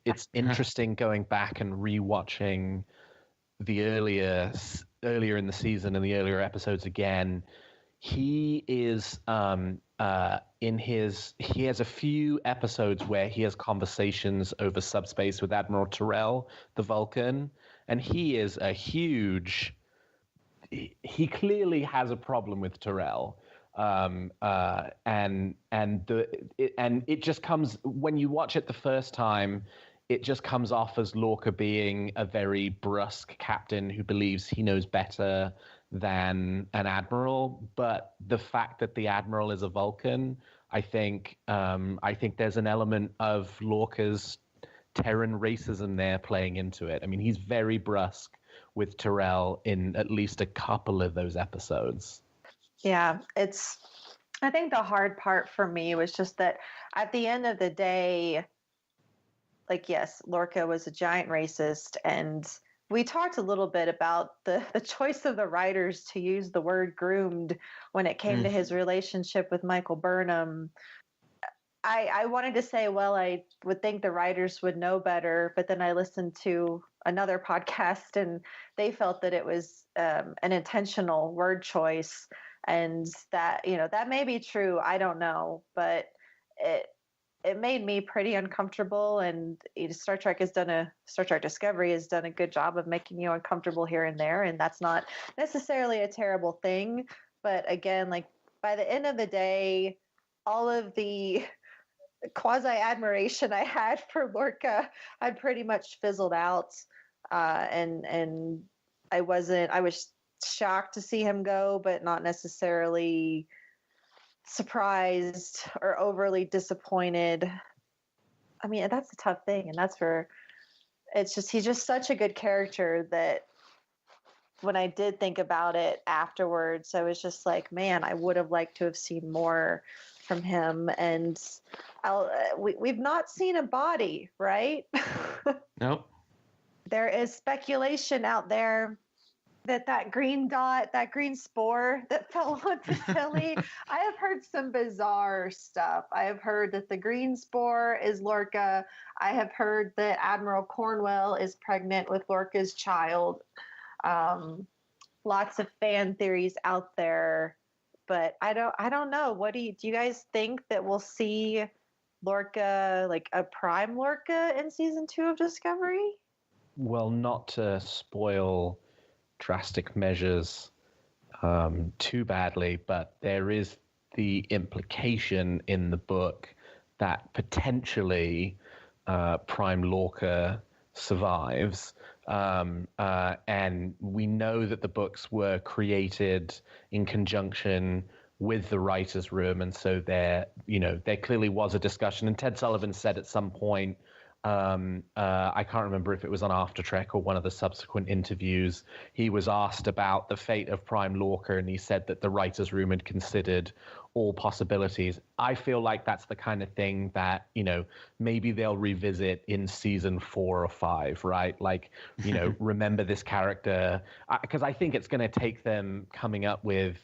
it's interesting going back and rewatching the earlier in the season and the earlier episodes again. He is he has a few episodes where he has conversations over subspace with Admiral Tyrell, the Vulcan, and he is a huge. He clearly has a problem with Tyrell, and it just comes when you watch it the first time. It just comes off as Lorca being a very brusque captain who believes he knows better than an admiral. But the fact that the admiral is a Vulcan, I think there's an element of Lorca's Terran racism there playing into it. I mean, he's very brusque with Tyrell in at least a couple of those episodes. Yeah, I think the hard part for me was just that at the end of the day, like, yes, Lorca was a giant racist, and we talked a little bit about the choice of the writers to use the word groomed when it came to his relationship with Michael Burnham. I wanted to say, well, I would think the writers would know better, but then I listened to another podcast and they felt that it was an intentional word choice, and that, that may be true. I don't know, but it made me pretty uncomfortable, and Star Trek Discovery has done a good job of making you uncomfortable here and there, and that's not necessarily a terrible thing. But again, like by the end of the day, all of the quasi admiration I had for Lorca had pretty much fizzled out, and I was shocked to see him go, but not necessarily surprised or overly disappointed. I mean, that's a tough thing, and he's just such a good character that when I did think about it afterwards, I was just like, man, I would have liked to have seen more from him. And we've not seen a body, right? Nope. There is speculation out there that green dot, that green spore that fell onto Tilly. I have heard some bizarre stuff. I have heard that the green spore is Lorca. I have heard that Admiral Cornwell is pregnant with Lorca's child. Lots of fan theories out there, but I don't know. Do you guys think that we'll see Lorca, like a prime Lorca in season 2 of Discovery? Well, not to spoil drastic measures too badly, but there is the implication in the book that potentially Prime Lorca survives. And we know that the books were created in conjunction with the writers' room, and so there clearly was a discussion. And Ted Sullivan said at some point, I can't remember if it was on After Trek or one of the subsequent interviews, he was asked about the fate of Prime Lorca, and he said that the writers' room had considered all possibilities. I feel like that's the kind of thing that, maybe they'll revisit in season 4 or 5, right? Like, remember this character, because I think it's going to take them coming up with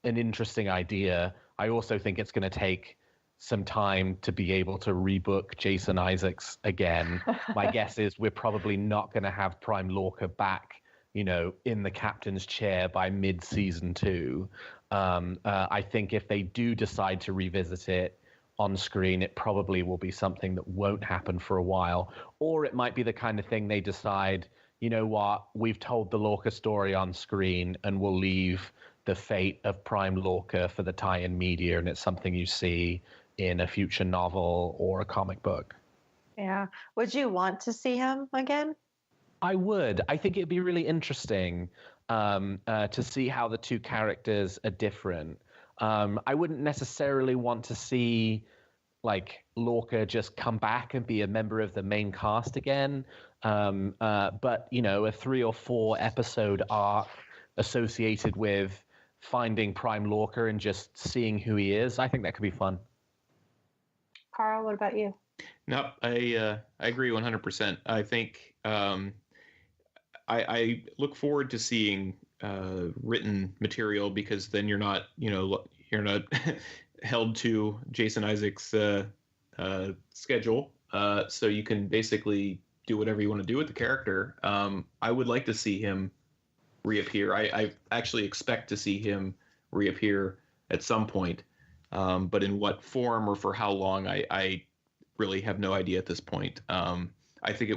an interesting idea. I also think it's going to take some time to be able to rebook Jason Isaacs again. My guess is we're probably not going to have Prime Lorca back, in the captain's chair by mid-season 2. I think if they do decide to revisit it on screen, it probably will be something that won't happen for a while. Or it might be the kind of thing they decide, you know what, we've told the Lorca story on screen and we'll leave the fate of Prime Lorca for the tie-in media, and it's something you see in a future novel or a comic book. Yeah. Would you want to see him again? I would. I think it'd be really interesting to see how the two characters are different. I wouldn't necessarily want to see like Lorca just come back and be a member of the main cast again. But, a 3 or 4 episode arc associated with finding Prime Lorca and just seeing who he is, I think that could be fun. Carl, what about you? No, I agree 100%. I think I look forward to seeing written material, because then you're not held to Jason Isaacs' schedule, so you can basically do whatever you want to do with the character. I would like to see him reappear. I actually expect to see him reappear at some point. But in what form or for how long, I really have no idea at this point. I think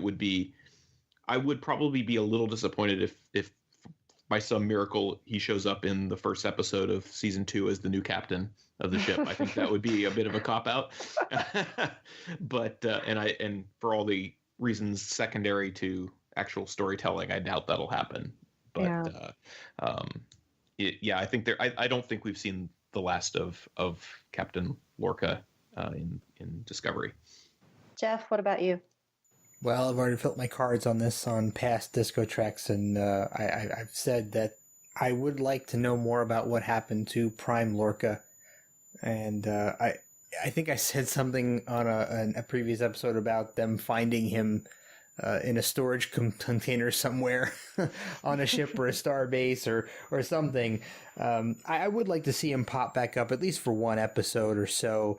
I would probably be a little disappointed if by some miracle he shows up in the first episode of season 2 as the new captain of the ship. I think that would be a bit of a cop-out. But and for all the reasons secondary to actual storytelling, I doubt that'll happen. But I think I don't think we've seen the last of Captain Lorca in Discovery. Jeff, what about you? Well, I've already filled my cards on this on past DiscoTreks, and I've said that I would like to know more about what happened to Prime Lorca. And I think I said something on a previous episode about them finding him in a storage container somewhere on a ship or a star base or something. I would like to see him pop back up at least for one episode or so,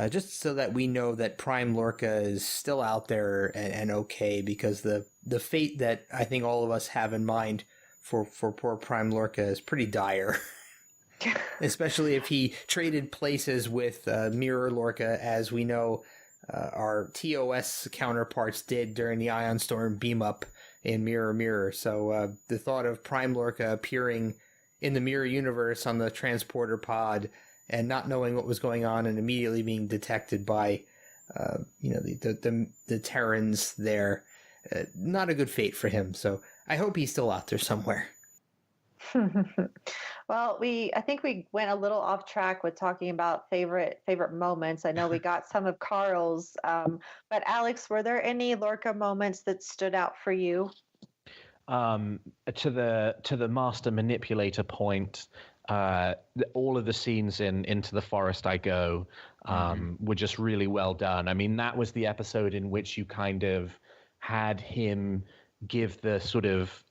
just so that we know that Prime Lorca is still out there and okay, because the fate that I think all of us have in mind for poor Prime Lorca is pretty dire. Especially if he traded places with Mirror Lorca, as we know our TOS counterparts did during the Ion Storm beam up in Mirror Mirror. So the thought of Prime Lorca appearing in the Mirror Universe on the transporter pod and not knowing what was going on and immediately being detected by the Terrans there, not a good fate for him. So I hope he's still out there somewhere. Well, I think we went a little off track with talking about favorite moments. I know we got some of Carl's, but Alex, were there any Lorca moments that stood out for you? To the master manipulator point, all of the scenes in Into the Forest I Go were just really well done. I mean, that was the episode in which you kind of had him give the sort of,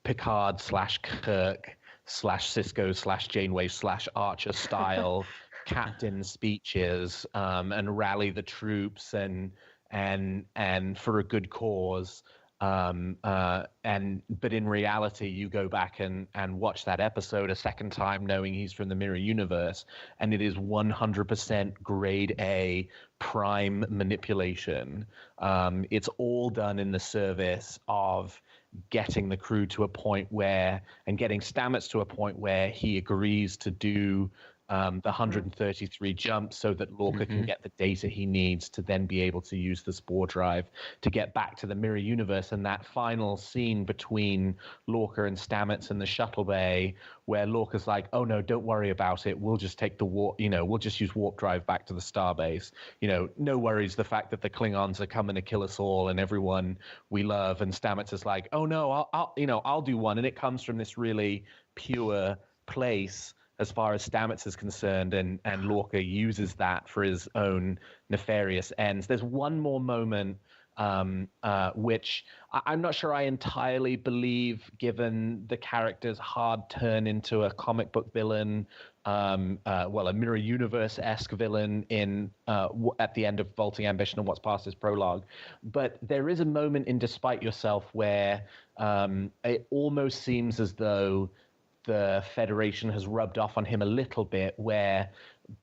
Picard / Kirk / Cisco / Janeway / Archer style captain speeches, and rally the troops and for a good cause. But in reality, you go back and watch that episode a second time, knowing he's from the Mirror Universe, and it is 100% grade A prime manipulation. It's all done in the service of getting the crew to a point where, and getting Stamets to a point where he agrees to do the 133 jumps so that Lorca can get the data he needs to then be able to use the spore drive to get back to the Mirror Universe. And that final scene between Lorca and Stamets in the shuttle bay, where Lorca's like, "Oh no, don't worry about it. We'll just take the warp, we'll just use warp drive back to the starbase. No worries. The fact that the Klingons are coming to kill us all and everyone we love." And Stamets is like, "Oh no, I'll do one." And it comes from this really pure place as far as Stamets is concerned, and Lorca uses that for his own nefarious ends. There's one more moment which I'm not sure I entirely believe, given the character's hard turn into a comic book villain, a Mirror Universe-esque villain at the end of Vaulting Ambition and What's Past His Prologue. But there is a moment in Despite Yourself where it almost seems as though the Federation has rubbed off on him a little bit, where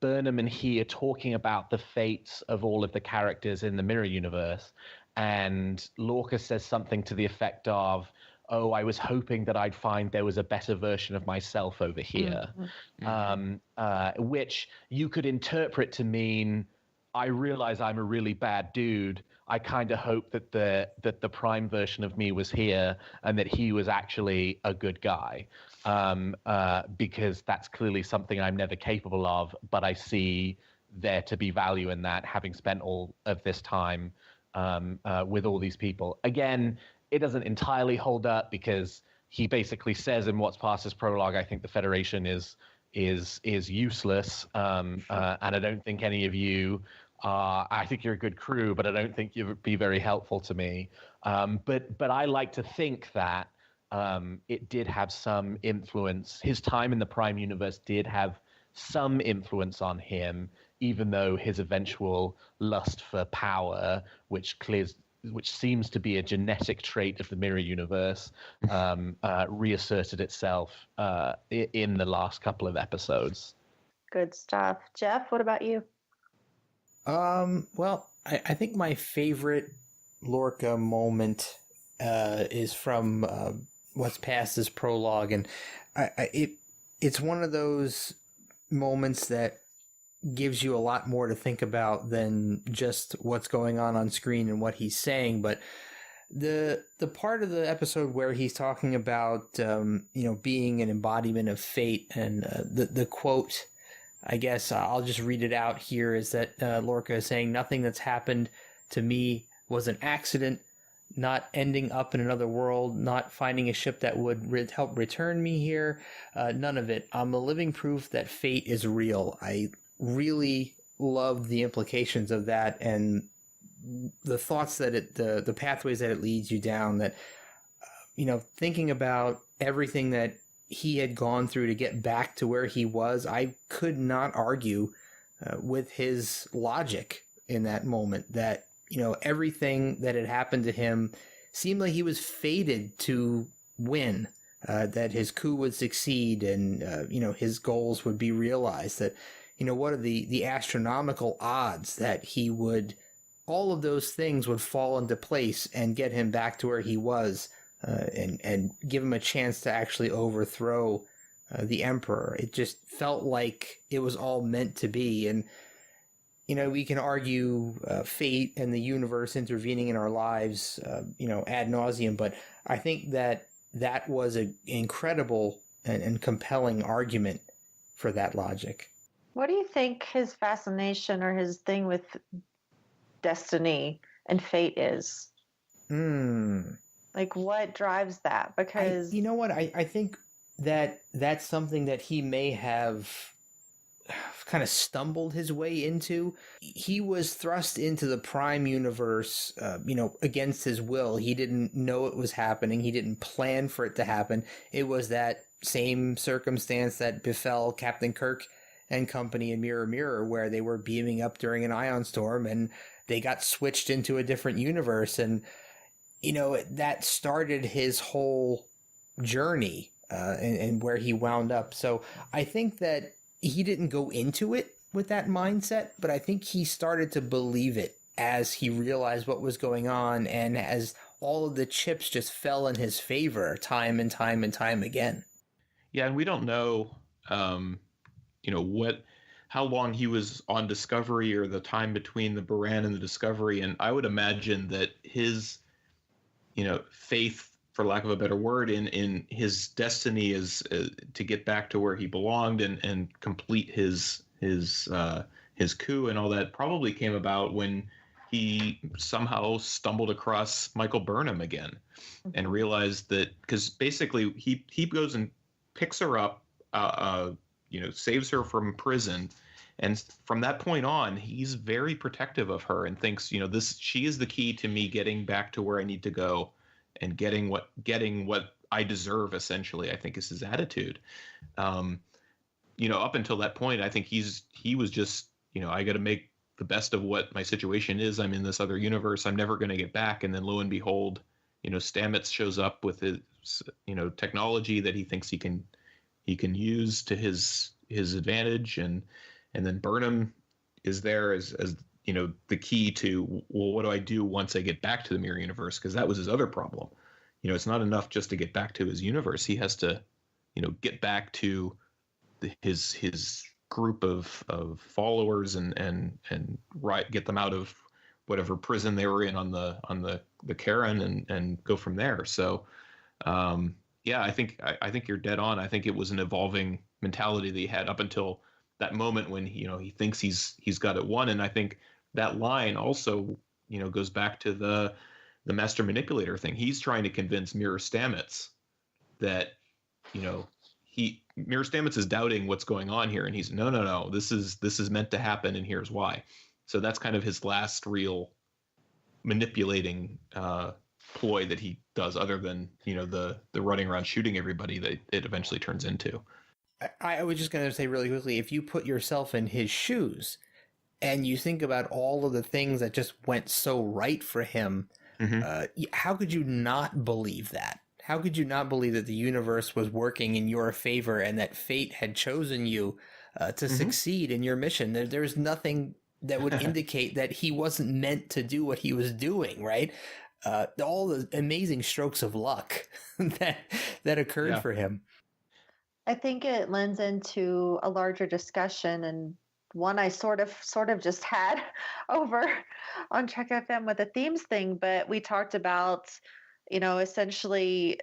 Burnham and he are talking about the fates of all of the characters in the Mirror Universe, and Lorca says something to the effect of, "Oh, I was hoping that I'd find there was a better version of myself over here," which you could interpret to mean, "I realize I'm a really bad dude. I kind of hope that the prime version of me was here and that he was actually a good guy, because that's clearly something I'm never capable of, but I see there to be value in that, having spent all of this time with all these people." Again, it doesn't entirely hold up, because he basically says in What's Past His Prologue, "I think the Federation is useless, and I don't think any of you I think you're a good crew, but I don't think you'd be very helpful to me." But I like to think that it did have some influence. His time in the Prime Universe did have some influence on him, even though his eventual lust for power, which seems to be a genetic trait of the Mirror Universe, reasserted itself in the last couple of episodes. Good stuff. Jeff, what about you? Well, I think my favorite Lorca moment is from What's Past His Prologue, and it's one of those moments that gives you a lot more to think about than just what's going on screen and what he's saying. But the part of the episode where he's talking about being an embodiment of fate, and the quote, I guess I'll just read it out here, is that Lorca is saying, "Nothing that's happened to me was an accident. Not ending up in another world, not finding a ship that would help return me here, none of it. I'm a living proof that fate is real." I really love the implications of that, and the thoughts that the pathways that it leads you down, that thinking about everything that he had gone through to get back to where he was. I could not argue with his logic in that moment, that everything that had happened to him seemed like he was fated to win, that his coup would succeed, and his goals would be realized, that what are the astronomical odds that all of those things would fall into place and get him back to where he was, and give him a chance to actually overthrow the Emperor. It just felt like it was all meant to be. And, we can argue fate and the universe intervening in our lives, ad nauseum, but I think that was an incredible and compelling argument for that logic. What do you think his fascination or his thing with destiny and fate is? Like, what drives that? Because I think that's something that he may have kind of stumbled his way into. He was thrust into the Prime universe, against his will. He didn't know it was happening. He didn't plan for it to happen. It was that same circumstance that befell Captain Kirk and company in Mirror Mirror, where they were beaming up during an ion storm and they got switched into a different universe. And, that started his whole journey, and where he wound up. So I think that he didn't go into it with that mindset, but I think he started to believe it as he realized what was going on, and as all of the chips just fell in his favor time and time and time again. Yeah, and we don't know, how long he was on Discovery or the time between the Baran and the Discovery, and I would imagine that his, faith, for lack of a better word, in his destiny is to get back to where he belonged and complete his coup and all that, probably came about when he somehow stumbled across Michael Burnham again, and realized that, because basically he goes and picks her up, saves her from prison, and from that point on he's very protective of her and thinks, she is the key to me getting back to where I need to go and getting what I deserve, essentially, I think is his attitude. Up until that point, I think he was just, I got to make the best of what my situation is. I'm in this other universe. I'm never going to get back. And then lo and behold, Stamets shows up with his, technology that he thinks he can use to his advantage. And then Burnham is there as the key to, well, what do I do once I get back to the Mirror Universe? Because that was his other problem. It's not enough just to get back to his universe. He has to, get back to his group of followers and get them out of whatever prison they were in on the Karen and go from there. So, I think you're dead on. I think it was an evolving mentality that he had up until that moment when he thinks he's got it won. And I think that line also goes back to the master manipulator thing. He's trying to convince Mirror Stamets that Mirror Stamets is doubting what's going on here, and he's no, this is meant to happen, and here's why. So that's kind of his last real manipulating ploy that he does, other than the running around shooting everybody that it eventually turns into. I was just going to say really quickly, if you put yourself in his shoes and you think about all of the things that just went so right for him, how could you not believe that? How could you not believe that the universe was working in your favor and that fate had chosen you to succeed in your mission? There's nothing that would indicate that he wasn't meant to do what he was doing, right? All the amazing strokes of luck that occurred for him. I think it lends into a larger discussion, and one I sort of just had over on Trek FM with the themes thing, but we talked about, essentially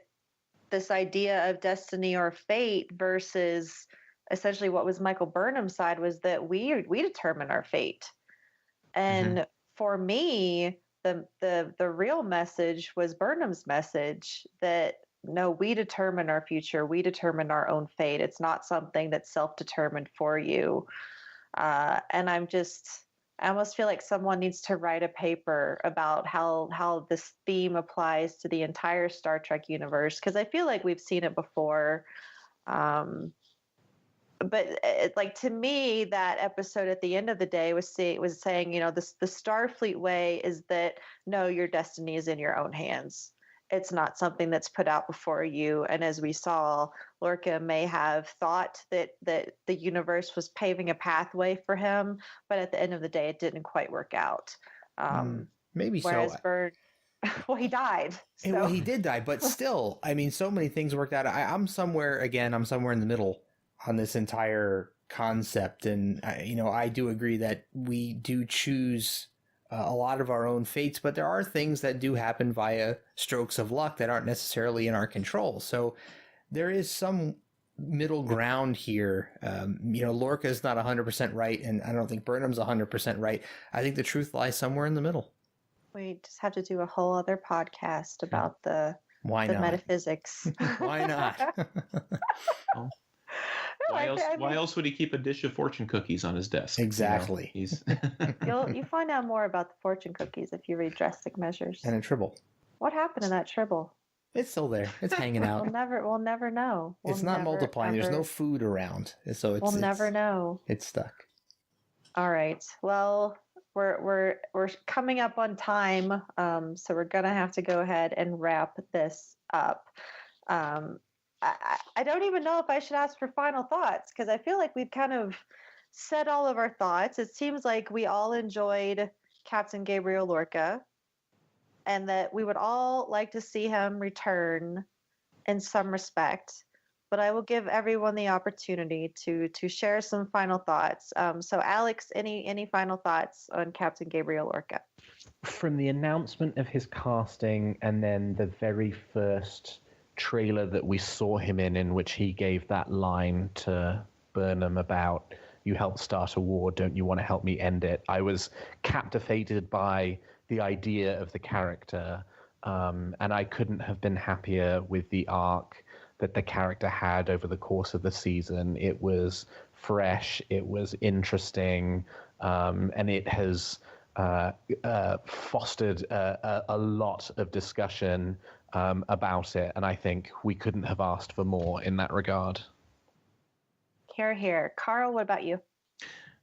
this idea of destiny or fate versus essentially what was Michael Burnham's side, was that we determine our fate. And for me, the real message was Burnham's message that, no, we determine our future. We determine our own fate. It's not something that's self-determined for you. And I almost feel like someone needs to write a paper about how this theme applies to the entire Star Trek universe, because I feel like we've seen it before. But to me, that episode at the end of the day was saying, the Starfleet way is that, no, your destiny is in your own hands. it's not something that's put out before you. And as we saw, Lorca may have thought that the universe was paving a pathway for him, but at the end of the day, it didn't quite work out. Maybe whereas so. Bird, well, he died. So. Well, he did die, but still, I mean, so many things worked out. I'm somewhere in the middle on this entire concept. And, I do agree that we do choose a lot of our own fates, but there are things that do happen via strokes of luck that aren't necessarily in our control. So there is some middle ground here. Lorca is not 100% right, and I don't think Burnham's 100% right. I think the truth lies somewhere in the middle. We just have to do a whole other podcast about the metaphysics. Why not? Why else would he keep a dish of fortune cookies on his desk? Exactly. You find out more about the fortune cookies if you read Drastic Measures. And a tribble. What happened to that tribble? It's still there. It's hanging out. We'll never know. It's not multiplying. There's no food around, so we'll never know. It's stuck. All right. Well, we're coming up on time, so we're gonna have to go ahead and wrap this up. I don't even know if I should ask for final thoughts, because I feel like we've kind of said all of our thoughts. It seems like we all enjoyed Captain Gabriel Lorca, and that we would all like to see him return in some respect. But I will give everyone the opportunity to share some final thoughts. So Alex, any final thoughts on Captain Gabriel Lorca? From the announcement of his casting and then the very first trailer that we saw him in which he gave that line to Burnham about, "You helped start a war, don't you want to help me end it?" I was captivated by the idea of the character, and I couldn't have been happier with the arc that the character had over the course of the season. It was fresh, it was interesting, and it has fostered a lot of discussion about it, and I think we couldn't have asked for more in that regard. Hear, hear. Carl, what about you?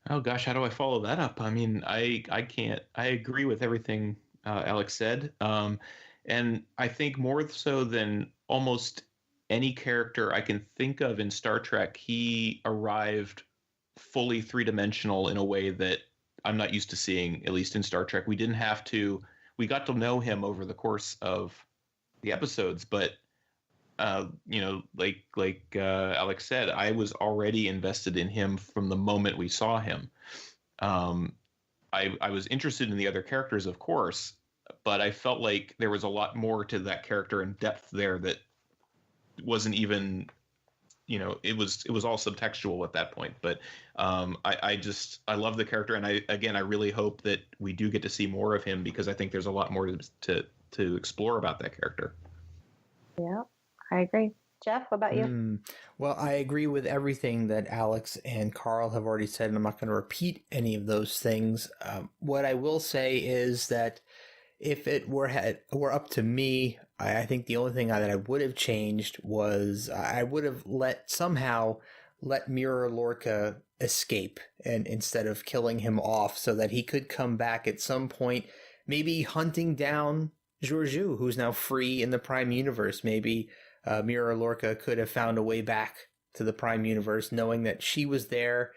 Oh gosh, how do I follow that up? I mean, I can't. I agree with everything Alex said, and I think more so than almost any character I can think of in Star Trek, he arrived fully three-dimensional in a way that I'm not used to seeing, at least in Star Trek. We didn't have to. We got to know him over the course of the episodes, but like Alex said, I was already invested in him from the moment we saw him. I was interested in the other characters, of course, but I felt like there was a lot more to that character and depth there that wasn't even, it was all subtextual at that point. But I love the character, and I really hope that we do get to see more of him, because I think there's a lot more to explore about that character. Yeah, I agree. Jeff, what about you? Well, I agree with everything that Alex and Carl have already said, and I'm not going to repeat any of those things. What I will say is that if it were up to me, I think the only thing that I would have changed was I would have let Mirror Lorca escape, and instead of killing him off, so that he could come back at some point, maybe hunting down Georgiou, who's now free in the Prime Universe. Maybe Mirror Lorca could have found a way back to the Prime Universe, knowing that she was there,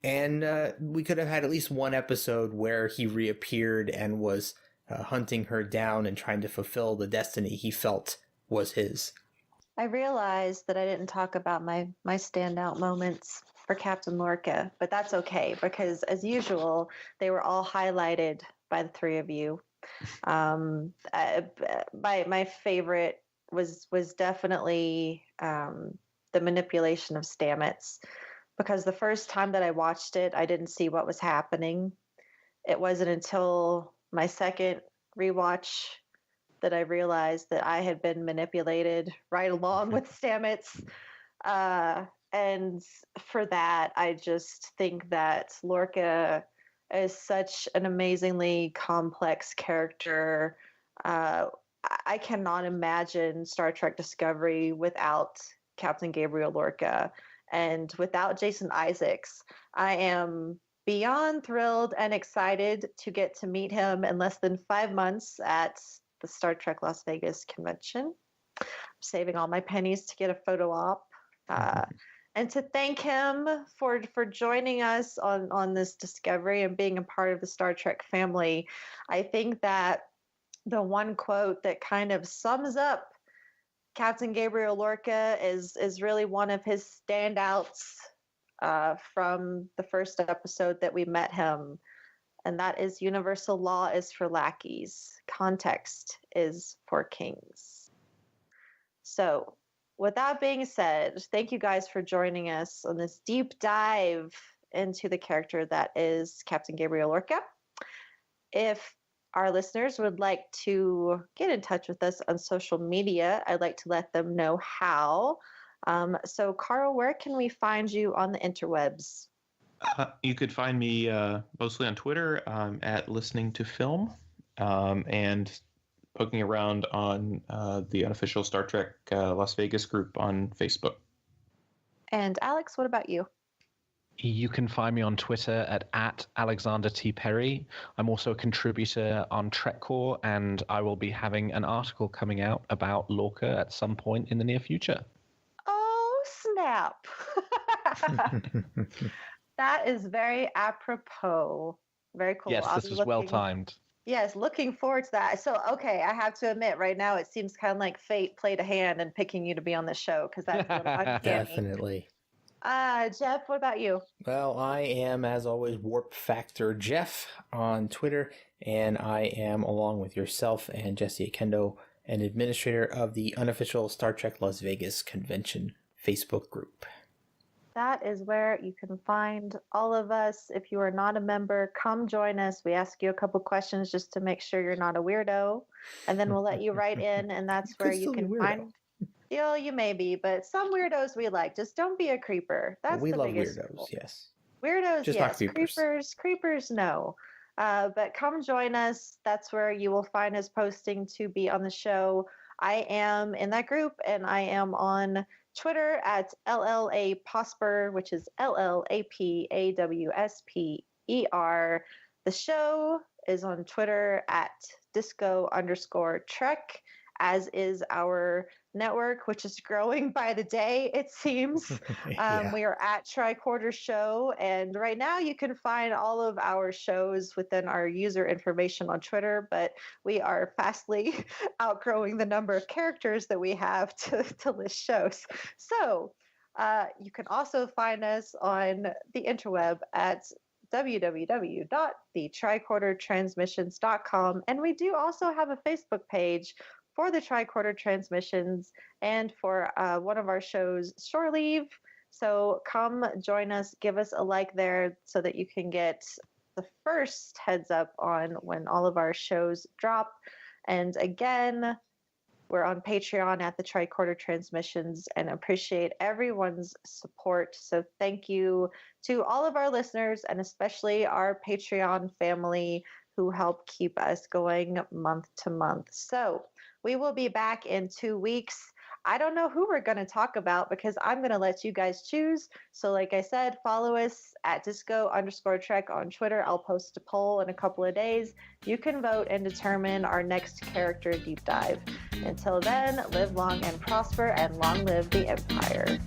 and we could have had at least one episode where he reappeared and was hunting her down and trying to fulfill the destiny he felt was his. I realized that I didn't talk about my standout moments for Captain Lorca, but that's okay, because as usual, they were all highlighted by the three of you. My favorite was definitely the manipulation of Stamets, because the first time that I watched it, I didn't see what was happening. It wasn't until my second rewatch that I realized that I had been manipulated right along with Stamets. And for that, I just think that Lorca is such an amazingly complex character. I cannot imagine Star Trek Discovery without Captain Gabriel Lorca and without Jason Isaacs. I am beyond thrilled and excited to get to meet him in less than 5 months at the Star Trek Las Vegas convention. I'm saving all my pennies to get a photo op. And to thank him for joining us on this discovery and being a part of the Star Trek family. I think that the one quote that kind of sums up Captain Gabriel Lorca is really one of his standouts from the first episode that we met him. And that is, universal law is for lackeys. Context is for kings. So with that being said, thank you guys for joining us on this deep dive into the character that is Captain Gabriel Lorca. If our listeners would like to get in touch with us on social media, I'd like to let them know how. So, Carl, where can we find you on the interwebs? You could find me mostly on Twitter at Listening to Film, and poking around on the unofficial Star Trek Las Vegas group on Facebook. And Alex, what about you? You can find me on Twitter at Alexander T. Perry. I'm also a contributor on TrekCore, and I will be having an article coming out about Lorca at some point in the near future. Oh, snap. That is very apropos. Very cool. Yes, this was well timed. Yes, looking forward to that. So, okay, I have to admit, right now it seems kind of like fate played a hand in picking you to be on the show, because that's a little uncanny. Definitely. Jeff, what about you? Well, I am, as always, Warp Factor Jeff on Twitter, and I am, along with yourself and Jesse Akendo, an administrator of the unofficial Star Trek Las Vegas Convention Facebook group. That is where you can find all of us. If you are not a member, come join us. We ask you a couple questions just to make sure you're not a weirdo, and then we'll let you write in, and that's where you can find. You may be, but some weirdos we like. Just don't be a creeper. That's we the love biggest weirdos. rule. Yes. Weirdos, just yes. Not creepers. Creepers, no. But come join us. That's where you will find us posting to be on the show. I am in that group, and I am on Twitter at LLAPosper, which is LLAPAWSPER. The show is on Twitter at disco_trek, as is our network, which is growing by the day, it seems. Yeah. We are at Tricorder Show, and right now you can find all of our shows within our user information on Twitter, but we are fastly outgrowing the number of characters that we have to list shows. So you can also find us on the interweb at www.thetricordertransmissions.com, and we do also have a Facebook page for the Tricorder Transmissions and for one of our shows, Shore Leave. So come join us, give us a like there so that you can get the first heads up on when all of our shows drop. And again, we're on Patreon at the Tricorder Transmissions and appreciate everyone's support. So thank you to all of our listeners and especially our Patreon family who help keep us going month to month. So we will be back in 2 weeks. I don't know who we're going to talk about because I'm going to let you guys choose. So like I said, follow us at disco_trek on Twitter. I'll post a poll in a couple of days. You can vote and determine our next character deep dive. Until then, live long and prosper, and long live the Empire.